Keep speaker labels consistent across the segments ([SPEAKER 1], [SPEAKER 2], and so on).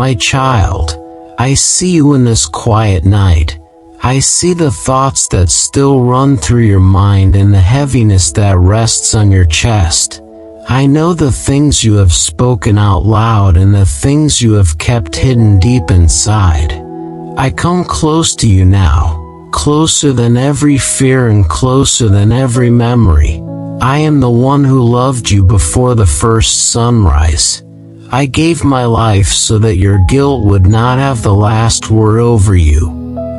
[SPEAKER 1] My child, I see you in this quiet night. I see the thoughts that still run through your mind and the heaviness that rests on your chest. I know the things you have spoken out loud and the things you have kept hidden deep inside. I come close to you now, closer than every fear and closer than every memory. I am the one who loved you before the first sunrise. I gave my life so that your guilt would not have the last word over you.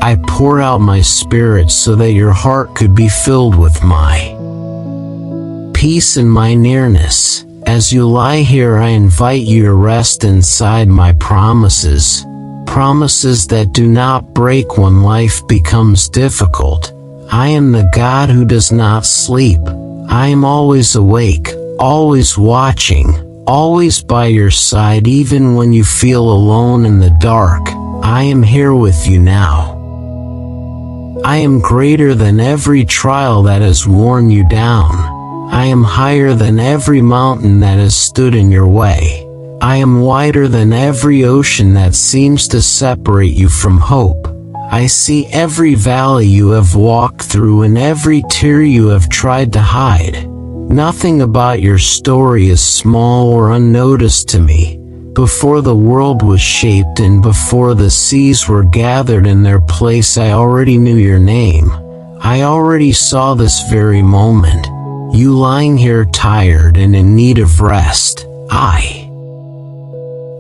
[SPEAKER 1] I poured out my spirit so that your heart could be filled with my peace and my nearness. As you lie here, I invite you to rest inside my promises. Promises that do not break when life becomes difficult. I am the God who does not sleep. I am always awake, always watching, always by your side even when you feel alone in the dark. I am here with you now. I am greater than every trial that has worn you down. I am higher than every mountain that has stood in your way. I am wider than every ocean that seems to separate you from hope. I see every valley you have walked through and every tear you have tried to hide. Nothing about your story is small or unnoticed to me. Before the world was shaped and before the seas were gathered in their place, I already knew your name. I already saw this very moment. You lying here tired and in need of rest. I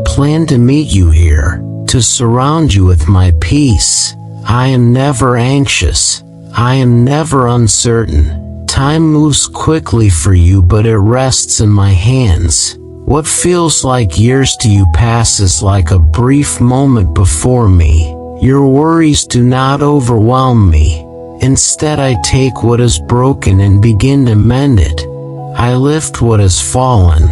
[SPEAKER 1] plan to meet you here, to surround you with my peace. I am never anxious. I am never uncertain. Time moves quickly for you, but it rests in my hands. What feels like years to you passes like a brief moment before me. Your worries do not overwhelm me. Instead, I take what is broken and begin to mend it. I lift what has fallen.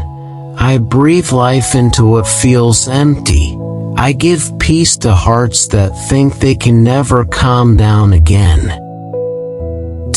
[SPEAKER 1] I breathe life into what feels empty. I give peace to hearts that think they can never calm down again.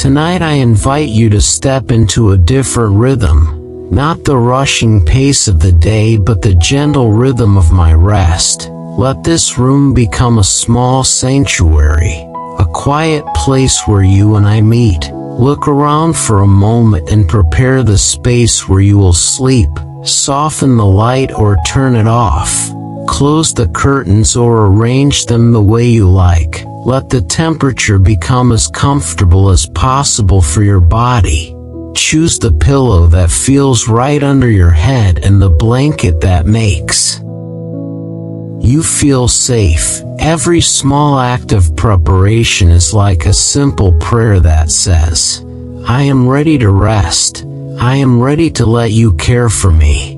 [SPEAKER 1] Tonight I invite you to step into a different rhythm. Not the rushing pace of the day, but the gentle rhythm of my rest. Let this room become a small sanctuary, a quiet place where you and I meet. Look around for a moment and prepare the space where you will sleep. Soften the light or turn it off. Close the curtains or arrange them the way you like. Let the temperature become as comfortable as possible for your body. Choose the pillow that feels right under your head and the blanket that makes you feel safe. Every small act of preparation is like a simple prayer that says, I am ready to rest. I am ready to let you care for me.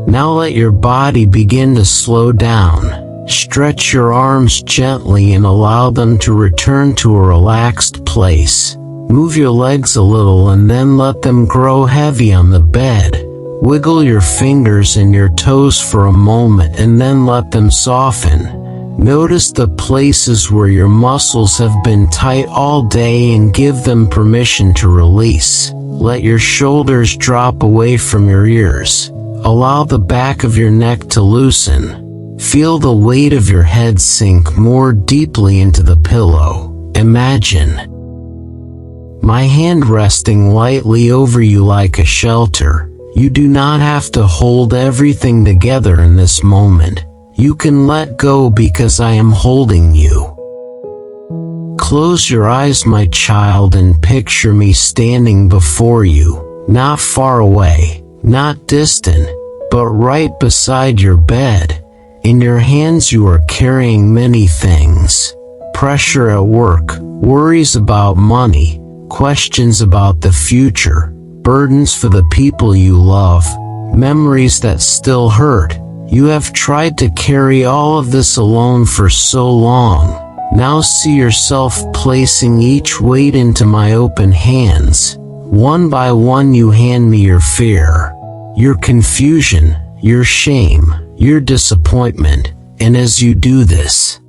[SPEAKER 1] Now let your body begin to slow down. Stretch your arms gently and allow them to return to a relaxed place. Move your legs a little and then let them grow heavy on the bed. Wiggle your fingers and your toes for a moment and then let them soften. Notice the places where your muscles have been tight all day and give them permission to release. Let your shoulders drop away from your ears. Allow the back of your neck to loosen. Feel the weight of your head sink more deeply into the pillow. Imagine my hand resting lightly over you like a shelter. You do not have to hold everything together in this moment. You can let go because I am holding you. Close your eyes, my child, and picture me standing before you, not far away, not distant, but right beside your bed. In your hands you are carrying many things. Pressure at work, worries about money, questions about the future, burdens for the people you love, memories that still hurt. You have tried to carry all of this alone for so long. Now see yourself placing each weight into my open hands. One by one you hand me your fear, your confusion, your shame, your disappointment, and as you do this,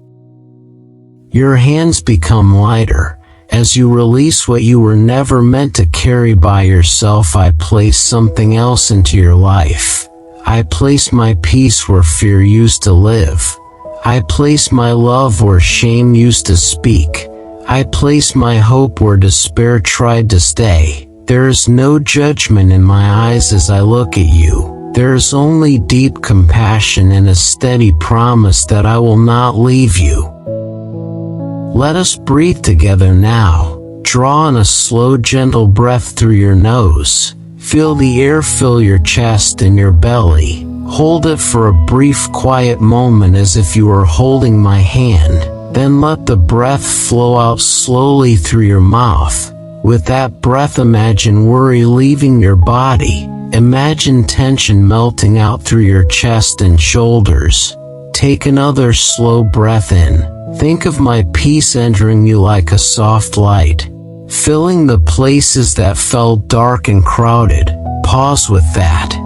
[SPEAKER 1] your hands become lighter. As you release what you were never meant to carry by yourself, I place something else into your life. I place my peace where fear used to live. I place my love where shame used to speak. I place my hope where despair tried to stay. There is no judgment in my eyes as I look at you. There is only deep compassion and a steady promise that I will not leave you. Let us breathe together now. Draw in a slow, gentle breath through your nose. Feel the air fill your chest and your belly. Hold it for a brief, quiet moment as if you were holding my hand. Then let the breath flow out slowly through your mouth. With that breath, imagine worry leaving your body. Imagine tension melting out through your chest and shoulders. Take another slow breath in. Think of my peace entering you like a soft light, filling the places that felt dark and crowded. Pause with that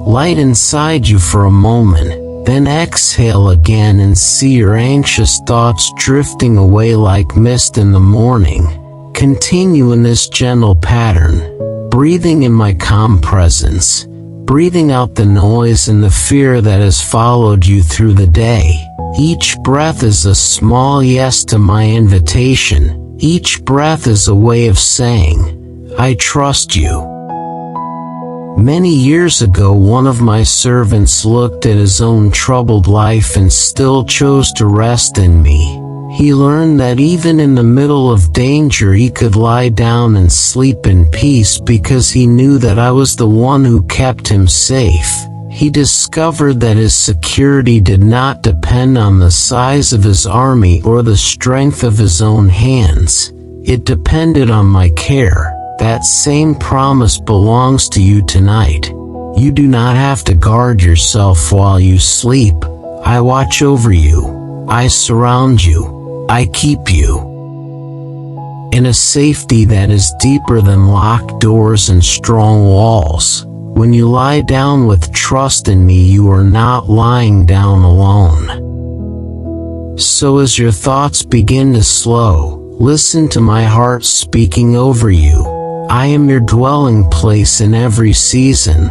[SPEAKER 1] light inside you for a moment, then exhale again and see your anxious thoughts drifting away like mist in the morning. Continue in this gentle pattern, breathing in my calm presence, breathing out the noise and the fear that has followed you through the day. Each breath is a small yes to my invitation. Each breath is a way of saying, I trust you. Many years ago, one of my servants looked at his own troubled life and still chose to rest in me. He learned that even in the middle of danger he could lie down and sleep in peace because he knew that I was the one who kept him safe. He discovered that his security did not depend on the size of his army or the strength of his own hands. It depended on my care. That same promise belongs to you tonight. You do not have to guard yourself while you sleep. I watch over you. I surround you. I keep you in a safety that is deeper than locked doors and strong walls. When you lie down with trust in me, you are not lying down alone. So as your thoughts begin to slow, listen to my heart speaking over you. I am your dwelling place in every season.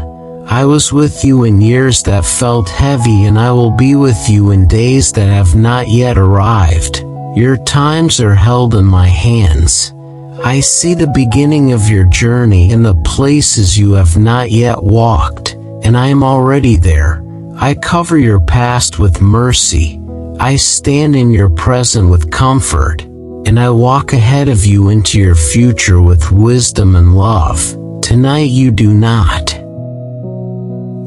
[SPEAKER 1] I was with you in years that felt heavy, and I will be with you in days that have not yet arrived. Your times are held in my hands. I see the beginning of your journey and the places you have not yet walked, and I am already there. I cover your past with mercy. I stand in your present with comfort, and I walk ahead of you into your future with wisdom and love. Tonight you do not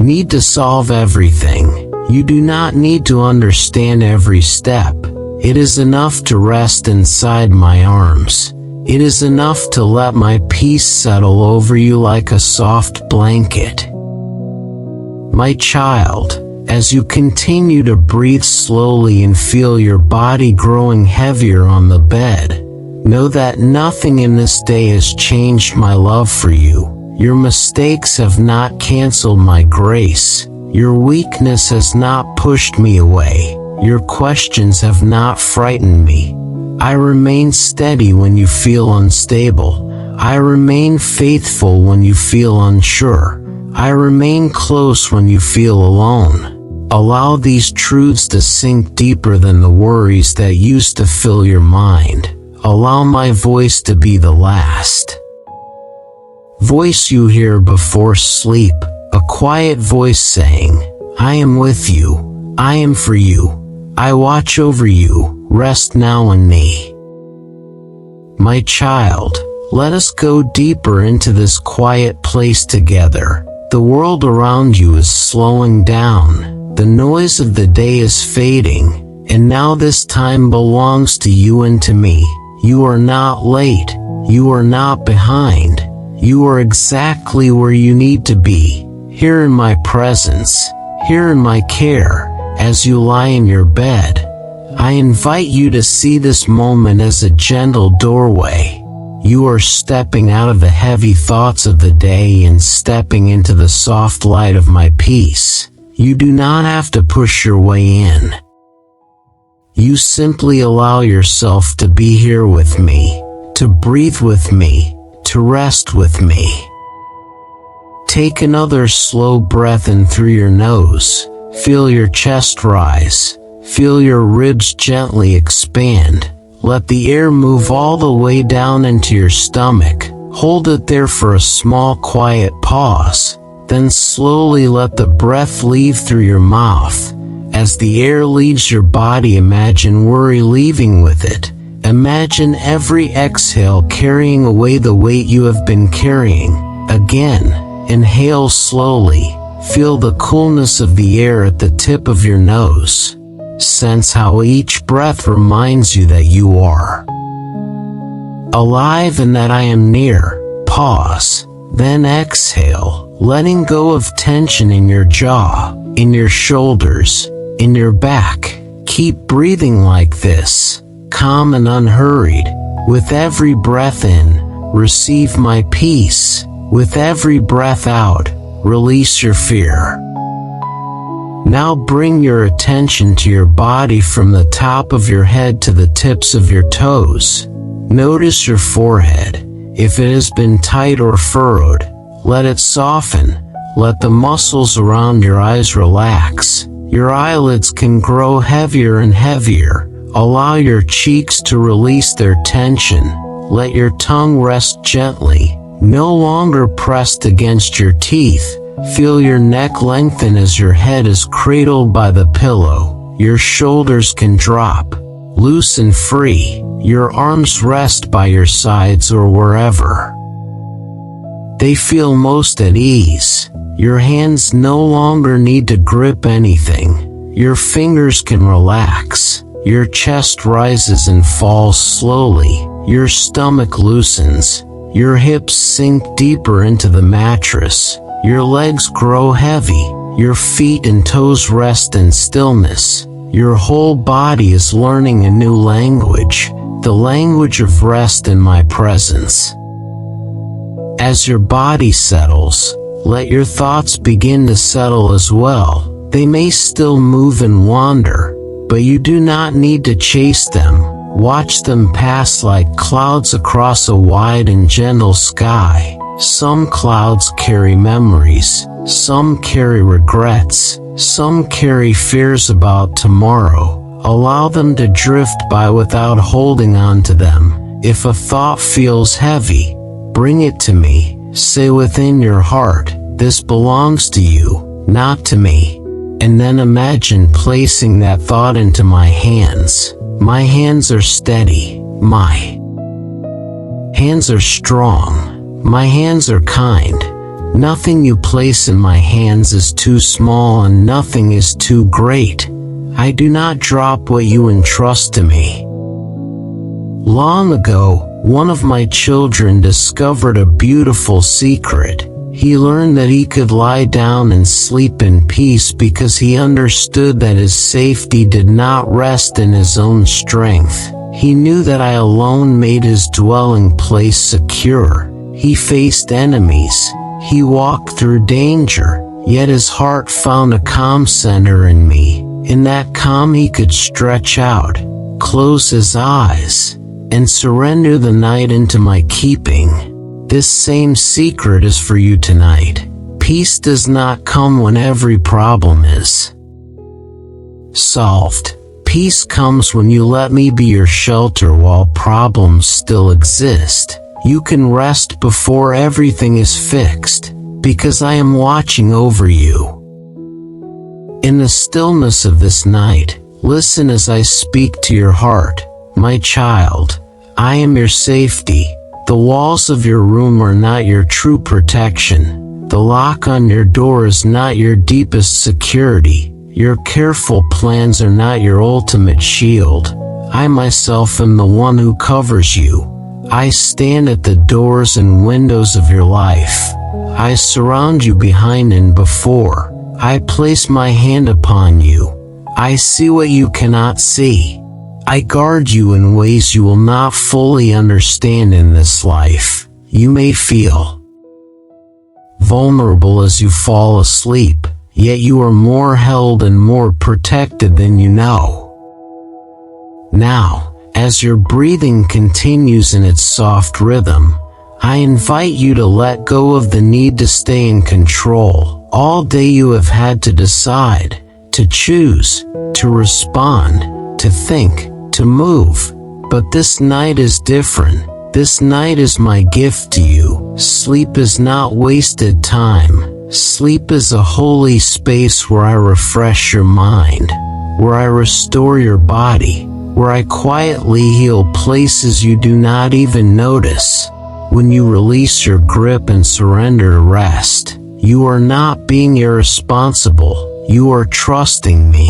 [SPEAKER 1] need to solve everything. You do not need to understand every step. It is enough to rest inside my arms. It is enough to let my peace settle over you like a soft blanket. My child, as you continue to breathe slowly and feel your body growing heavier on the bed, know that nothing in this day has changed my love for you. Your mistakes have not canceled my grace. Your weakness has not pushed me away. Your questions have not frightened me. I remain steady when you feel unstable. I remain faithful when you feel unsure. I remain close when you feel alone. Allow these truths to sink deeper than the worries that used to fill your mind. Allow my voice to be the last voice you hear before sleep, a quiet voice saying, I am with you. I am for you. I watch over you. Rest now in me. My child, let us go deeper into this quiet place together. The world around you is slowing down. The noise of the day is fading, and now this time belongs to you and to me. You are not late. You are not behind. You are exactly where you need to be, here in my presence, here in my care. As you lie in your bed, I invite you to see this moment as a gentle doorway. You are stepping out of the heavy thoughts of the day and stepping into the soft light of my peace. You do not have to push your way in. You simply allow yourself to be here with me, to breathe with me, to rest with me, Take another slow breath in through your nose. Feel your chest rise. Feel your ribs gently expand. Let the air move all the way down into your stomach. Hold it there for a small quiet pause. Then slowly let the breath leave through your mouth. As the air leaves your body, imagine worry leaving with it. Imagine every exhale carrying away the weight you have been carrying. Again, inhale slowly. Feel the coolness of the air at the tip of your nose. Sense how each breath reminds you that you are alive and that I am near. Pause. Then exhale, letting go of tension in your jaw, in your shoulders, in your back. Keep breathing like this, calm and unhurried. With every breath in, receive my peace. With every breath out, release your fear. Now bring your attention to your body from the top of your head to the tips of your toes. Notice your forehead. If it has been tight or furrowed, let it soften. Let the muscles around your eyes relax. Your eyelids can grow heavier and heavier. Allow your cheeks to release their tension. Let your tongue rest gently, no longer pressed against your teeth. Feel your neck lengthen as your head is cradled by the pillow. Your shoulders can drop, loose and free. Your arms rest by your sides or wherever they feel most at ease. Your hands no longer need to grip anything. Your fingers can relax. Your chest rises and falls slowly. Your stomach loosens. Your hips sink deeper into the mattress. Your legs grow heavy. Your feet and toes rest in stillness. Your whole body is learning a new language, the language of rest in my presence. As your body settles, let your thoughts begin to settle as well. They may still move and wander, but you do not need to chase them. Watch them pass like clouds across a wide and gentle sky. Some clouds carry memories, some carry regrets, some carry fears about tomorrow. Allow them to drift by without holding on to them. If a thought feels heavy, bring it to me. Say within your heart, this belongs to you, not to me. And then imagine placing that thought into my hands. My hands are steady. My hands are strong. My hands are kind. Nothing you place in my hands is too small and nothing is too great. I do not drop what you entrust to me. Long ago, one of my children discovered a beautiful secret. He learned that he could lie down and sleep in peace because he understood that his safety did not rest in his own strength. He knew that I alone made his dwelling place secure. He faced enemies. He walked through danger, yet his heart found a calm center in me. In that calm he could stretch out, close his eyes, and surrender the night into my keeping. This same secret is for you tonight. Peace does not come when every problem is solved. Peace comes when you let me be your shelter while problems still exist. You can rest before everything is fixed, because I am watching over you. In the stillness of this night, listen as I speak to your heart. My child, I am your safety. The walls of your room are not your true protection. The lock on your door is not your deepest security. Your careful plans are not your ultimate shield. I myself am the one who covers you. I stand at the doors and windows of your life. I surround you behind and before. I place my hand upon you. I see what you cannot see. I guard you in ways you will not fully understand in this life. You may feel vulnerable as you fall asleep, yet you are more held and more protected than you know. Now, as your breathing continues in its soft rhythm, I invite you to let go of the need to stay in control. All day you have had to decide, to choose, to respond, to think, to move. But this night is different. This night is my gift to you. Sleep is not wasted time. Sleep is a holy space where I refresh your mind, where I restore your body, where I quietly heal places you do not even notice. When you release your grip and surrender to rest, you are not being irresponsible, you are trusting me.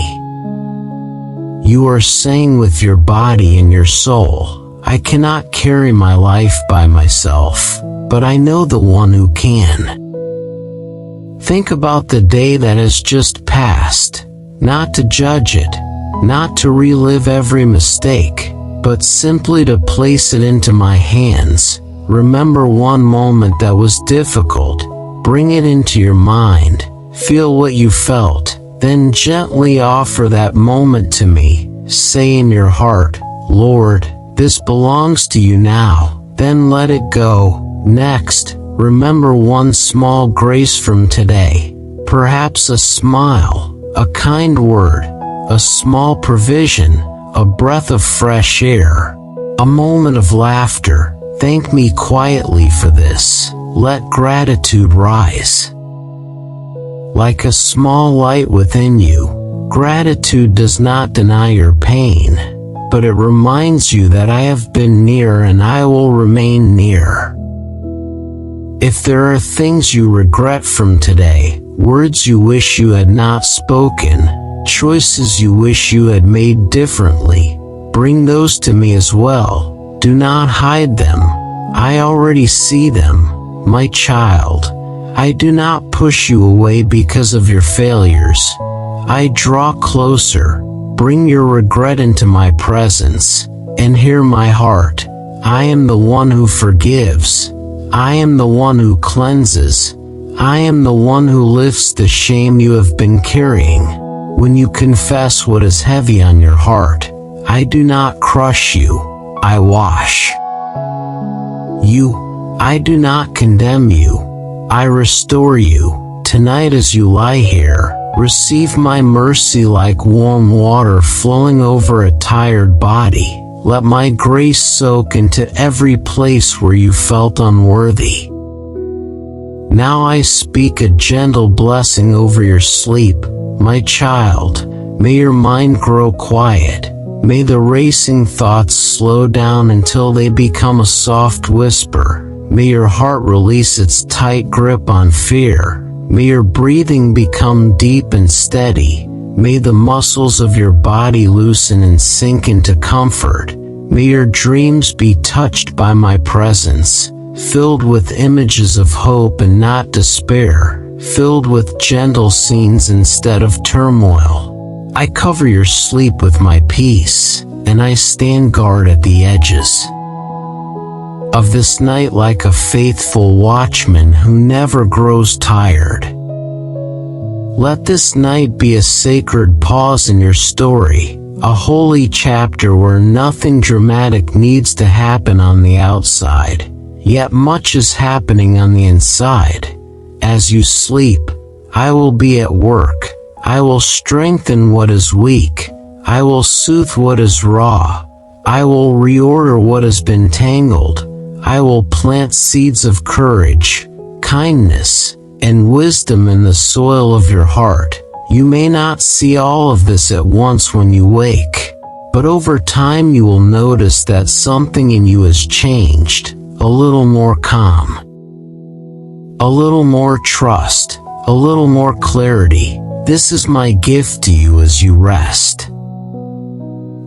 [SPEAKER 1] You are saying with your body and your soul, I cannot carry my life by myself, but I know the one who can. Think about the day that has just passed, not to judge it, not to relive every mistake, but simply to place it into my hands. Remember one moment that was difficult. Bring it into your mind. Feel what you felt. Then gently offer that moment to me. Say in your heart, Lord, this belongs to you now. Then let it go. Next, remember one small grace from today. Perhaps a smile, a kind word, a small provision, a breath of fresh air, a moment of laughter. Thank me quietly for this. Let gratitude rise. Like a small light within you, gratitude does not deny your pain, but it reminds you that I have been near and I will remain near. If there are things you regret from today, words you wish you had not spoken, choices you wish you had made differently, bring those to me as well. Do not hide them. I already see them, my child. I do not push you away because of your failures. I draw closer, bring your regret into my presence, and hear my heart. I am the one who forgives. I am the one who cleanses. I am the one who lifts the shame you have been carrying. When you confess what is heavy on your heart, I do not crush you. I wash you. I do not condemn you. I restore you. Tonight as you lie here, receive my mercy like warm water flowing over a tired body. Let my grace soak into every place where you felt unworthy. Now I speak a gentle blessing over your sleep, my child. May your mind grow quiet. May the racing thoughts slow down until they become a soft whisper. May your heart release its tight grip on fear. May your breathing become deep and steady. May the muscles of your body loosen and sink into comfort. May your dreams be touched by my presence, filled with images of hope and not despair, filled with gentle scenes instead of turmoil. I cover your sleep with my peace, and I stand guard at the edges of this night like a faithful watchman who never grows tired. Let this night be a sacred pause in your story, a holy chapter where nothing dramatic needs to happen on the outside, yet much is happening on the inside. As you sleep, I will be at work. I will strengthen what is weak. I will soothe what is raw. I will reorder what has been tangled. I will plant seeds of courage, kindness, and wisdom in the soil of your heart. You may not see all of this at once when you wake, but over time you will notice that something in you has changed. A little more calm, a little more trust, a little more clarity. This is my gift to you as you rest.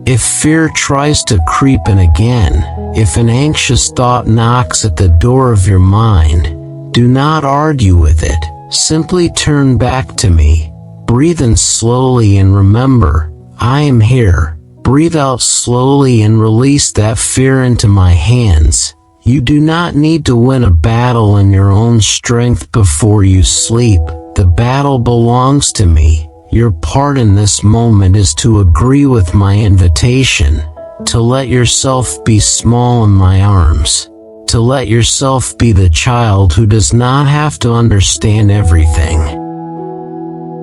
[SPEAKER 1] If fear tries to creep in again, if an anxious thought knocks at the door of your mind, do not argue with it. Simply turn back to me. Breathe in slowly and remember, I am here. Breathe out slowly and release that fear into my hands. You do not need to win a battle in your own strength before you sleep. The battle belongs to me. Your part in this moment is to agree with my invitation, to let yourself be small in my arms, to let yourself be the child who does not have to understand everything,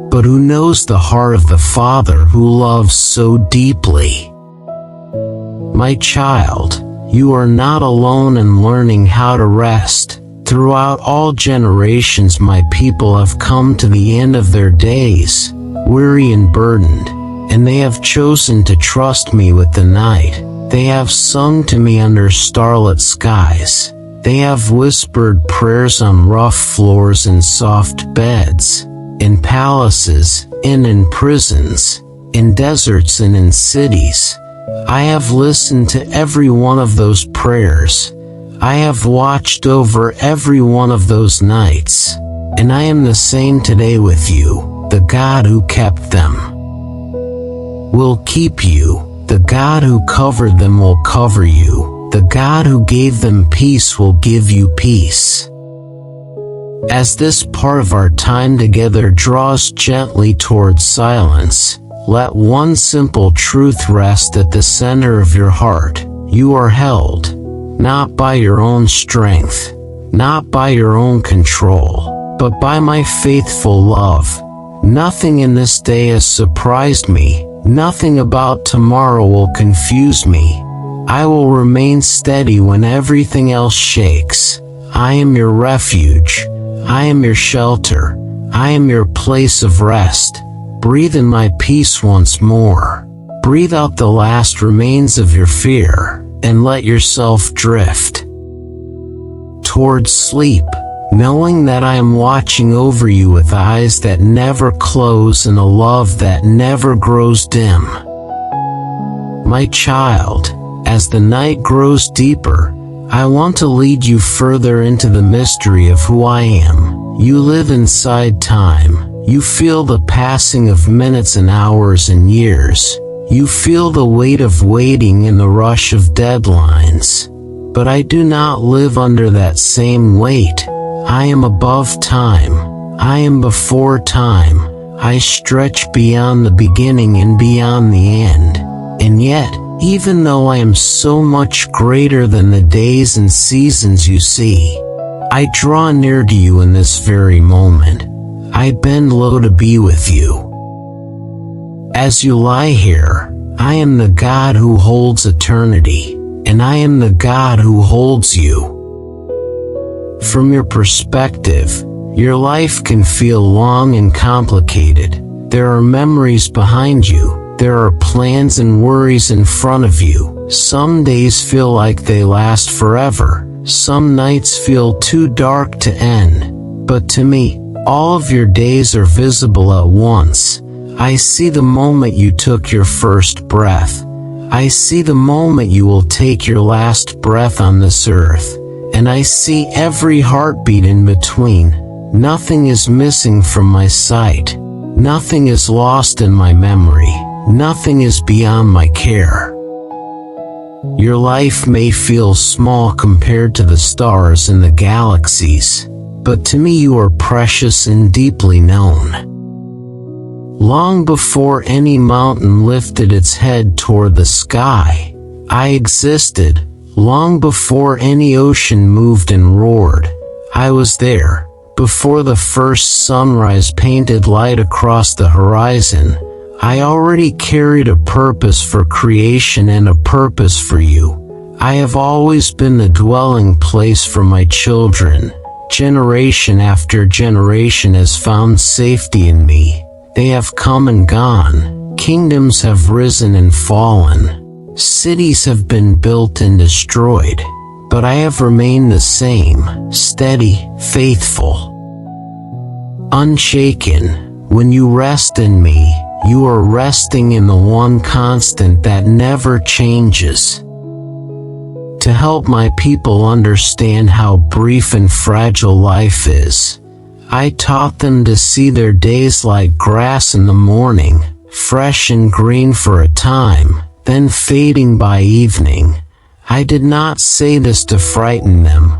[SPEAKER 1] but who knows the heart of the Father who loves so deeply. My child, you are not alone in learning how to rest. Throughout all generations, my people have come to the end of their days, weary and burdened, and they have chosen to trust me with the night. They have sung to me under starlit skies. They have whispered prayers on rough floors and soft beds, in palaces and in prisons, in deserts and in cities. I have listened to every one of those prayers. I have watched over every one of those nights, and I am the same today with you. The God who kept them will keep you. The God who covered them will cover you. The God who gave them peace will give you peace. As this part of our time together draws gently towards silence, let one simple truth rest at the center of your heart. You are held, not by your own strength, not by your own control, but by my faithful love. Nothing in this day has surprised me. Nothing about tomorrow will confuse me. I will remain steady when everything else shakes. I am your refuge. I am your shelter. I am your place of rest. Breathe in my peace once more. Breathe out the last remains of your fear, and let yourself drift towards sleep, knowing that I am watching over you with eyes that never close and a love that never grows dim. My child, as the night grows deeper, I want to lead you further into the mystery of who I am. You live inside time. You feel the passing of minutes and hours and years. You feel the weight of waiting and the rush of deadlines. But I do not live under that same weight. I am above time. I am before time. I stretch beyond the beginning and beyond the end. And yet, even though I am so much greater than the days and seasons you see, I draw near to you in this very moment. I bend low to be with you. As you lie here, I am the God who holds eternity, and I am the God who holds you. From your perspective, your life can feel long and complicated. There are memories behind you. There are plans and worries in front of you. Some days feel like they last forever. Some nights feel too dark to end. But to me, all of your days are visible at once. I see the moment you took your first breath. I see the moment you will take your last breath on this earth. And I see every heartbeat in between. Nothing is missing from my sight. Nothing is lost in my memory. Nothing is beyond my care. Your life may feel small compared to the stars and the galaxies, but to me you are precious and deeply known. Long before any mountain lifted its head toward the sky, I existed. Long before any ocean moved and roared, I was there. Before the first sunrise painted light across the horizon, I already carried a purpose for creation and a purpose for you. I have always been the dwelling place for my children. Generation after generation has found safety in me. They have come and gone. Kingdoms have risen and fallen. Cities have been built and destroyed. But I have remained the same, steady, faithful, unshaken. When you rest in me, you are resting in the one constant that never changes. To help my people understand how brief and fragile life is, I taught them to see their days like grass in the morning, fresh and green for a time, then fading by evening. I did not say this to frighten them.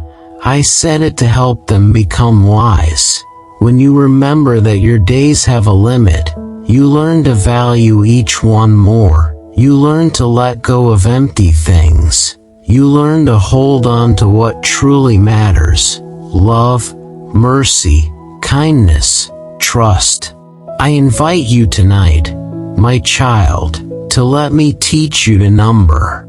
[SPEAKER 1] I said it to help them become wise. When you remember that your days have a limit, you learn to value each one more. You learn to let go of empty things. You learn to hold on to what truly matters: love, mercy, kindness, trust. I invite you tonight, my child, to let me teach you to number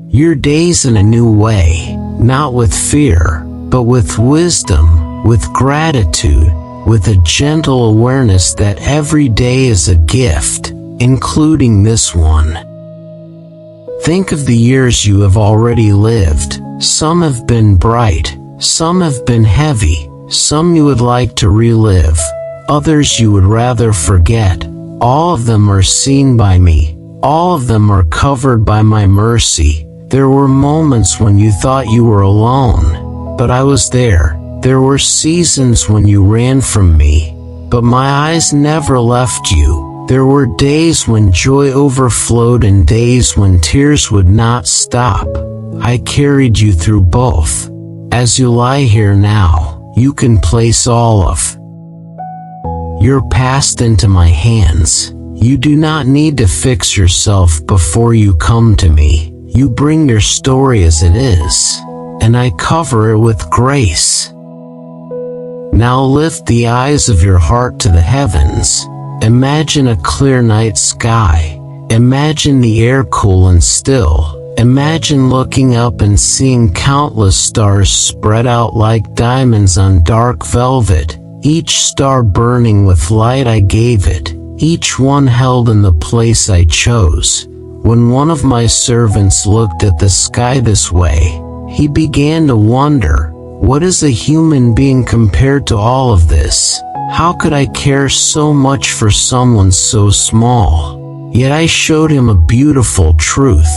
[SPEAKER 1] your days in a new way, not with fear, but with wisdom, with gratitude, with a gentle awareness that every day is a gift, including this one. Think of the years you have already lived. Some have been bright, some have been heavy, some you would like to relive, others you would rather forget. All of them are seen by me, all of them are covered by my mercy. There were moments when you thought you were alone, but I was there. There were seasons when you ran from me, but my eyes never left you. There were days when joy overflowed and days when tears would not stop. I carried you through both. As you lie here now, you can place all of your past into my hands. You do not need to fix yourself before you come to me. You bring your story as it is, and I cover it with grace. Now lift the eyes of your heart to the heavens. Imagine a clear night sky. Imagine the air cool and still. Imagine looking up and seeing countless stars spread out like diamonds on dark velvet, each star burning with light I gave it, each one held in the place I chose. When one of my servants looked at the sky this way, he began to wonder, what is a human being compared to all of this? How could I care so much for someone so small? Yet I showed him a beautiful truth.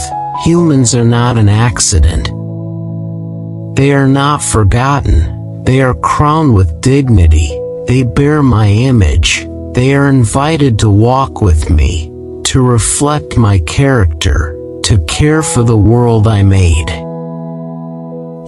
[SPEAKER 1] Humans are not an accident. They are not forgotten. They are crowned with dignity. They bear my image. They are invited to walk with me, to reflect my character, to care for the world I made.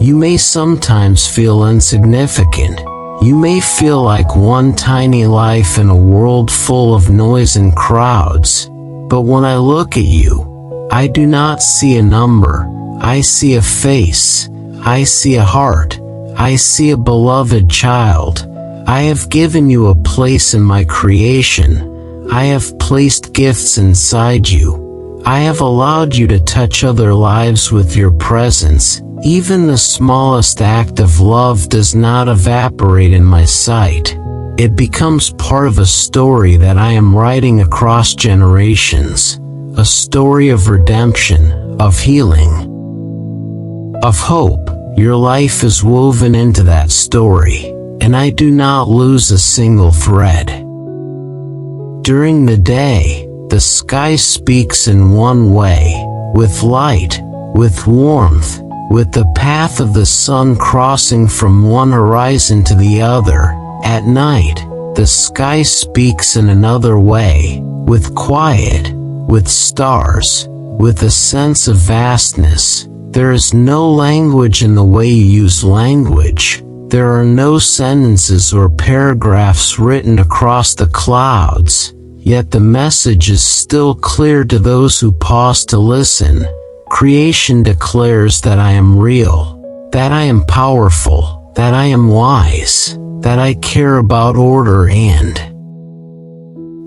[SPEAKER 1] You may sometimes feel insignificant. You may feel like one tiny life in a world full of noise and crowds. But when I look at you, I do not see a number. I see a face. I see a heart. I see a beloved child. I have given you a place in my creation. I have placed gifts inside you. I have allowed you to touch other lives with your presence. Even the smallest act of love does not evaporate in my sight. It becomes part of a story that I am writing across generations. A story of redemption, of healing, of hope. Your life is woven into that story, and I do not lose a single thread. During the day, the sky speaks in one way, with light, with warmth, with the path of the sun crossing from one horizon to the other. At night, the sky speaks in another way, with quiet, with stars, with a sense of vastness. There is no language in the way you use language. There are no sentences or paragraphs written across the clouds, yet the message is still clear to those who pause to listen. Creation declares that I am real, that I am powerful, that I am wise, that I care about order and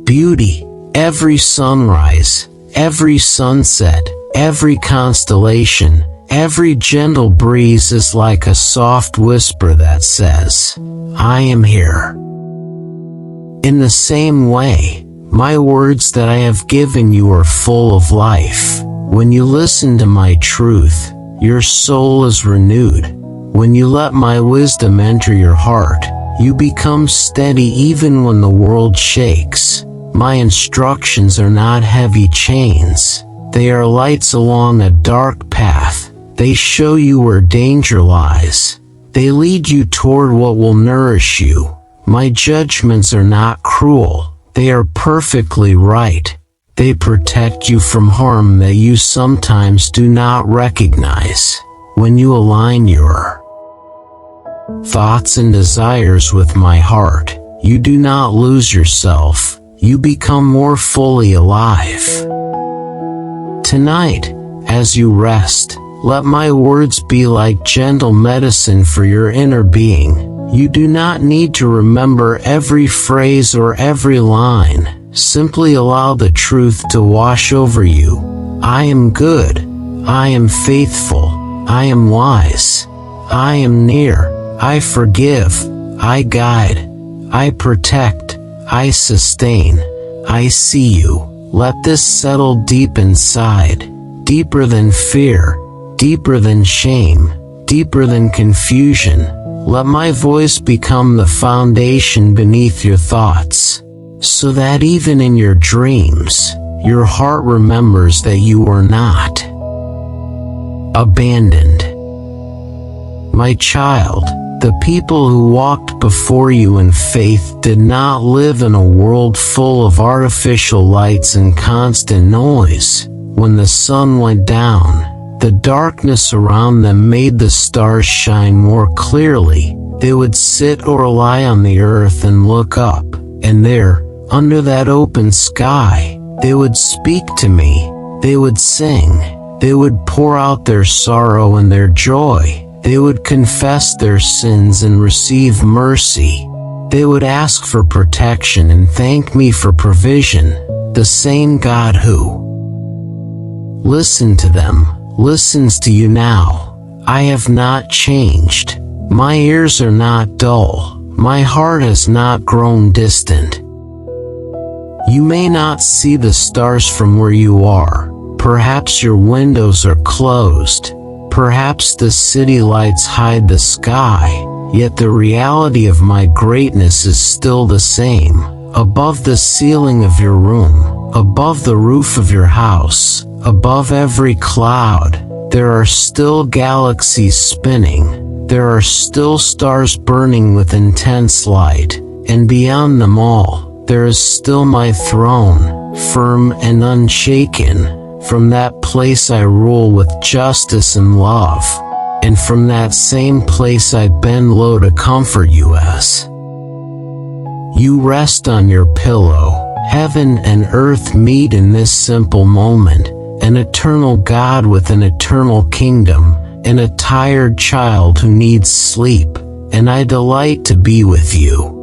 [SPEAKER 1] beauty. Every sunrise, every sunset, every constellation, every gentle breeze is like a soft whisper that says, I am here. In the same way, my words that I have given you are full of life. When you listen to my truth, your soul is renewed. When you let my wisdom enter your heart, you become steady even when the world shakes. My instructions are not heavy chains. They are lights along a dark path. They show you where danger lies. They lead you toward what will nourish you. My judgments are not cruel. They are perfectly right. They protect you from harm that you sometimes do not recognize. When you align your thoughts and desires with my heart, you do not lose yourself. You become more fully alive. Tonight, as you rest, Let my words be like gentle medicine for your inner being. You do not need to remember every phrase or every line. Simply allow the truth to wash over you. I am good. I am faithful. I am wise. I am near. I forgive. I guide. I protect. I sustain. I see you. Let this settle deep inside. Deeper than fear. Deeper than shame, deeper than confusion. Let my voice become the foundation beneath your thoughts, so that even in your dreams, your heart remembers that you are not abandoned. My child, the people who walked before you in faith did not live in a world full of artificial lights and constant noise. When the sun went down, the darkness around them made the stars shine more clearly. They would sit or lie on the earth and look up, and there, under that open sky, they would speak to me. They would sing. They would pour out their sorrow and their joy. They would confess their sins and receive mercy. They would ask for protection and thank me for provision. The same God who listened to them listens to you now. I have not changed. My ears are not dull. My heart has not grown distant. You may not see the stars from where you are. Perhaps your windows are closed. Perhaps the city lights hide the sky. Yet the reality of my greatness is still the same. Above the ceiling of your room, above the roof of your house, above every cloud, there are still galaxies spinning. There are still stars burning with intense light. And beyond them all, there is still my throne, firm and unshaken. From that place I rule with justice and love. And from that same place I bend low to comfort you as you rest on your pillow. Heaven and earth meet in this simple moment. An eternal God with an eternal kingdom, and a tired child who needs sleep, and I delight to be with you.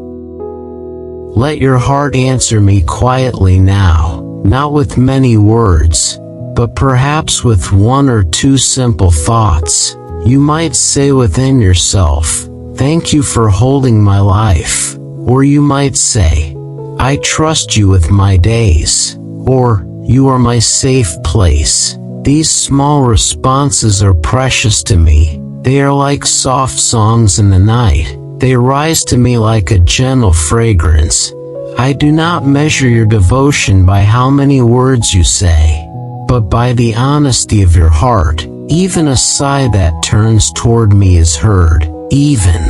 [SPEAKER 1] Let your heart answer me quietly now, not with many words, but perhaps with one or two simple thoughts. You might say within yourself, "Thank you for holding my life." Or you might say, "I trust you with my days." Or, "You are my safe place." These small responses are precious to me. They are like soft songs in the night. They rise to me like a gentle fragrance. I do not measure your devotion by how many words you say, but by the honesty of your heart. Even a sigh that turns toward me is heard. Even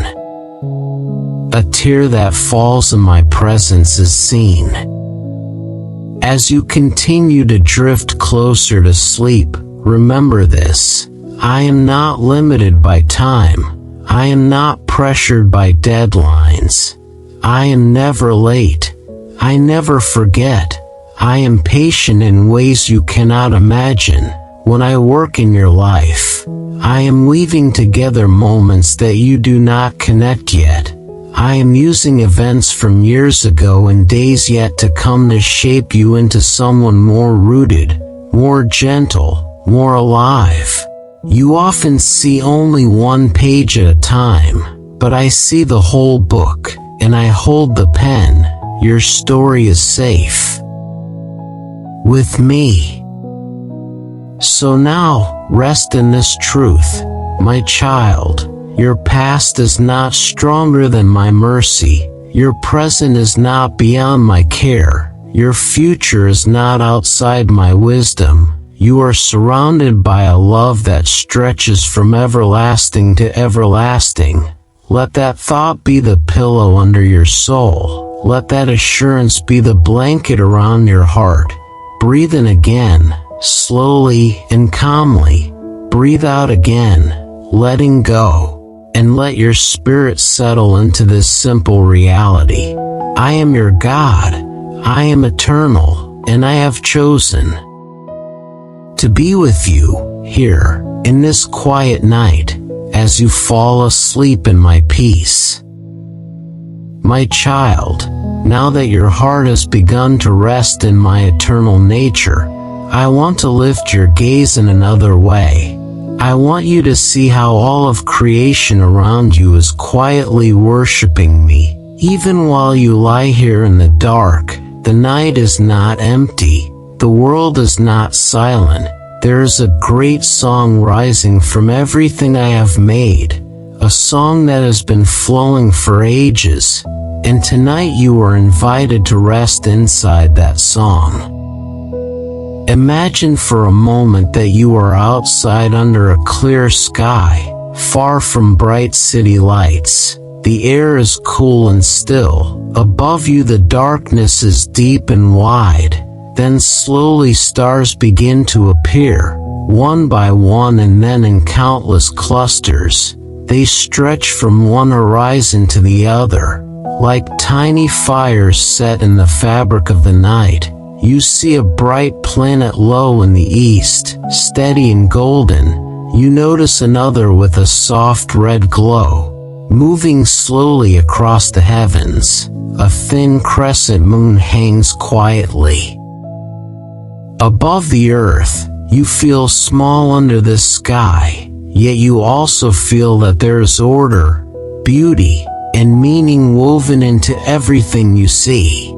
[SPEAKER 1] a tear that falls in my presence is seen. As you continue to drift closer to sleep, remember this. I am not limited by time. I am not pressured by deadlines. I am never late. I never forget. I am patient in ways you cannot imagine. When I work in your life, I am weaving together moments that you do not connect yet. I am using events from years ago and days yet to come to shape you into someone more rooted, more gentle, more alive. You often see only one page at a time, but I see the whole book, and I hold the pen. Your story is safe with me. So now, rest in this truth, my child. Your past is not stronger than my mercy. Your present is not beyond my care. Your future is not outside my wisdom. You are surrounded by a love that stretches from everlasting to everlasting. Let that thought be the pillow under your soul. Let that assurance be the blanket around your heart. Breathe in again, slowly and calmly. Breathe out again, letting go. And let your spirit settle into this simple reality. I am your God. I am eternal, and I have chosen to be with you here in this quiet night, as you fall asleep in my peace. My child, now that your heart has begun to rest in my eternal nature, I want to lift your gaze in another way. I want you to see how all of creation around you is quietly worshiping me. Even while you lie here in the dark, the night is not empty. The world is not silent. There is a great song rising from everything I have made, a song that has been flowing for ages, and tonight you are invited to rest inside that song. Imagine for a moment that you are outside under a clear sky, far from bright city lights. The air is cool and still. Above you the darkness is deep and wide. Then slowly stars begin to appear, one by one and then in countless clusters. They stretch from one horizon to the other, like tiny fires set in the fabric of the night. You see a bright planet low in the east, steady and golden. You notice another with a soft red glow, moving slowly across the heavens. A thin crescent moon hangs quietly above the earth. You feel small under this sky, yet you also feel that there is order, beauty, and meaning woven into everything you see.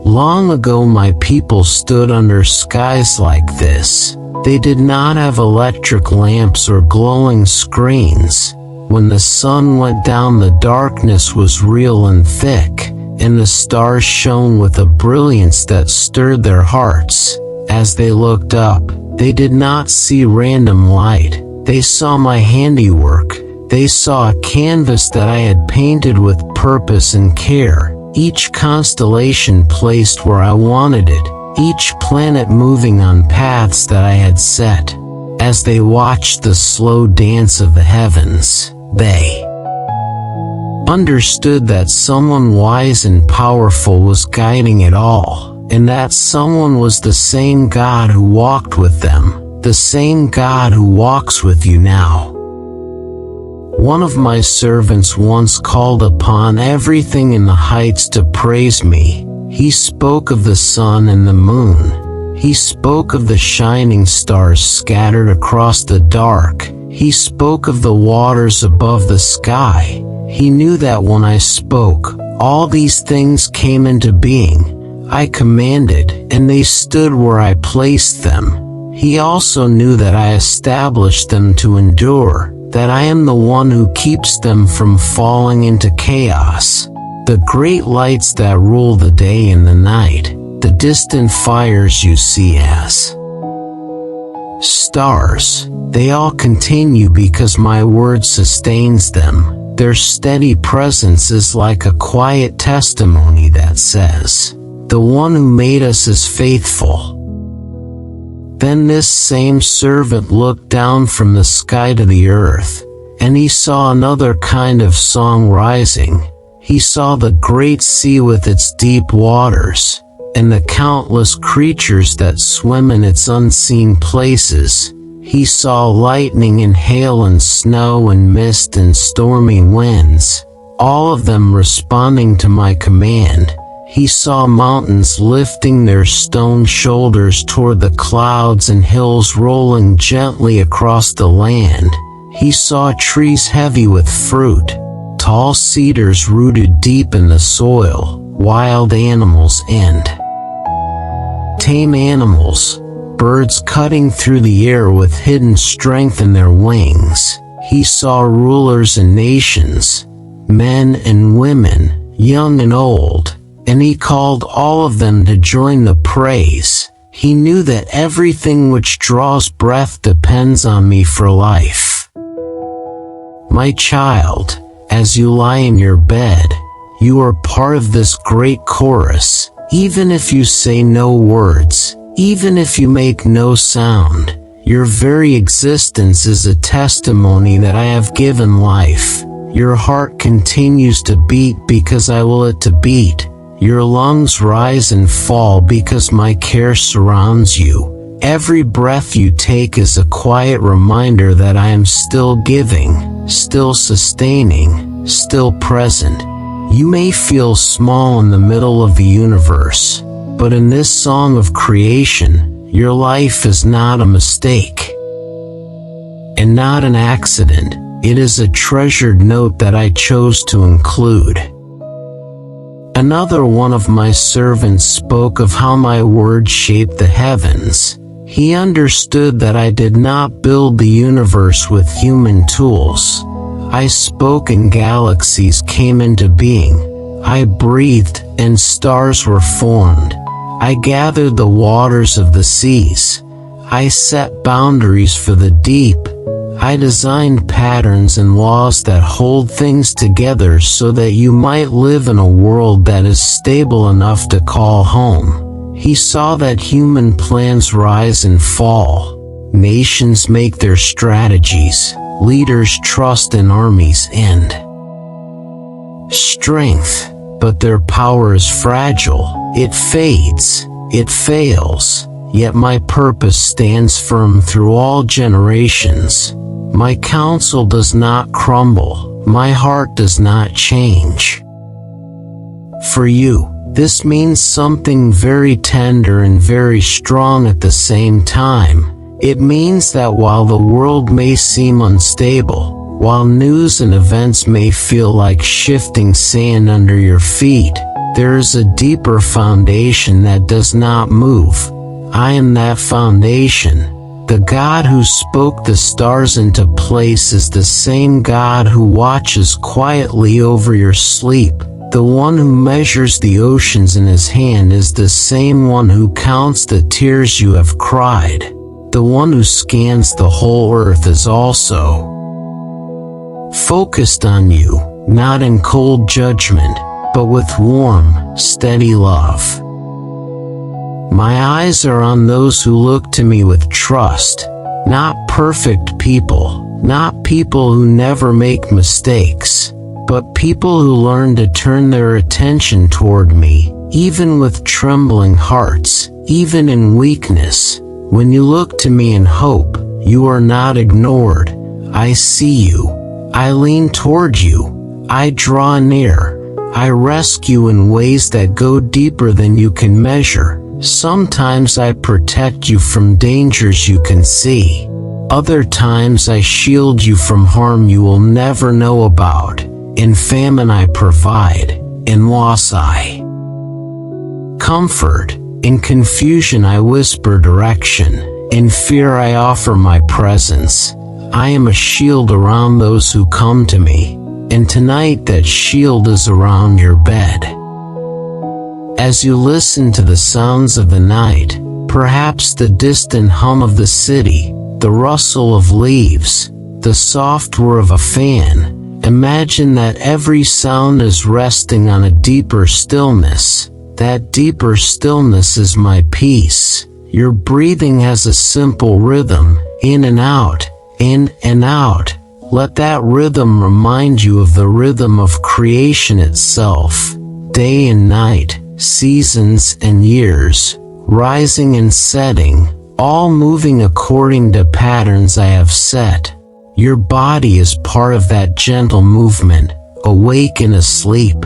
[SPEAKER 1] Long ago my people stood under skies like this. They did not have electric lamps or glowing screens. When the sun went down, the darkness was real and thick, and the stars shone with a brilliance that stirred their hearts. As they looked up, they did not see random light. They saw my handiwork. They saw a canvas that I had painted with purpose and care, each constellation placed where I wanted it, each planet moving on paths that I had set. As they watched the slow dance of the heavens, they understood that someone wise and powerful was guiding it all, and that someone was the same God who walked with them, the same God who walks with you now. One of my servants once called upon everything in the heights to praise me. He spoke of the sun and the moon. He spoke of the shining stars scattered across the dark. He spoke of the waters above the sky. He knew that when I spoke, all these things came into being. I commanded, and they stood where I placed them. He also knew that I established them to endure, that I am the one who keeps them from falling into chaos. The great lights that rule the day and the night, the distant fires you see as stars, they all continue because my word sustains them. Their steady presence is like a quiet testimony that says, "The one who made us is faithful." Then this same servant looked down from the sky to the earth, and he saw another kind of song rising. He saw the great sea with its deep waters, and the countless creatures that swim in its unseen places. He saw lightning and hail and snow and mist and stormy winds, all of them responding to my command. He saw mountains lifting their stone shoulders toward the clouds and hills rolling gently across the land. He saw trees heavy with fruit, tall cedars rooted deep in the soil, wild animals and tame animals, birds cutting through the air with hidden strength in their wings. He saw rulers and nations, men and women, young and old, and he called all of them to join the praise. He knew that everything which draws breath depends on me for life. My child, as you lie in your bed, you are part of this great chorus. Even if you say no words, even if you make no sound, your very existence is a testimony that I have given life. Your heart continues to beat because I will it to beat. Your lungs rise and fall because my care surrounds you. Every breath you take is a quiet reminder that I am still giving, still sustaining, still present. You may feel small in the middle of the universe, but in this song of creation, your life is not a mistake and not an accident. It is a treasured note that I chose to include. Another one of my servants spoke of how my words shaped the heavens. He understood that I did not build the universe with human tools. I spoke and galaxies came into being. I breathed and stars were formed. I gathered the waters of the seas. I set boundaries for the deep. I designed patterns and laws that hold things together so that you might live in a world that is stable enough to call home. He saw that human plans rise and fall. Nations make their strategies. Leaders trust and armies end. Strength, but their power is fragile. It fades. It fails. Yet my purpose stands firm through all generations. My counsel does not crumble. My heart does not change. For you, this means something very tender and very strong at the same time. It means that while the world may seem unstable, while news and events may feel like shifting sand under your feet, there is a deeper foundation that does not move. I am that foundation. The God who spoke the stars into place is the same God who watches quietly over your sleep. The one who measures the oceans in his hand is the same one who counts the tears you have cried. The one who scans the whole earth is also focused on you, not in cold judgment, but with warm, steady love. My eyes are on those who look to me with trust, not perfect people, not people who never make mistakes, but people who learn to turn their attention toward me, even with trembling hearts, even in weakness. When you look to me in hope, you are not ignored. I see you. I lean toward you. I draw near. I rescue in ways that go deeper than you can measure. Sometimes I protect you from dangers you can see. Other times I shield you from harm you will never know about. In famine I provide. In loss I comfort. In confusion I whisper direction. In fear I offer my presence. I am a shield around those who come to me. And tonight that shield is around your bed. As you listen to the sounds of the night, perhaps the distant hum of the city, the rustle of leaves, the soft whir of a fan, imagine that every sound is resting on a deeper stillness. That deeper stillness is my peace. Your breathing has a simple rhythm, in and out, in and out. Let that rhythm remind you of the rhythm of creation itself. Day and night, seasons and years, rising and setting, all moving according to patterns I have set. Your body is part of that gentle movement, awake and asleep.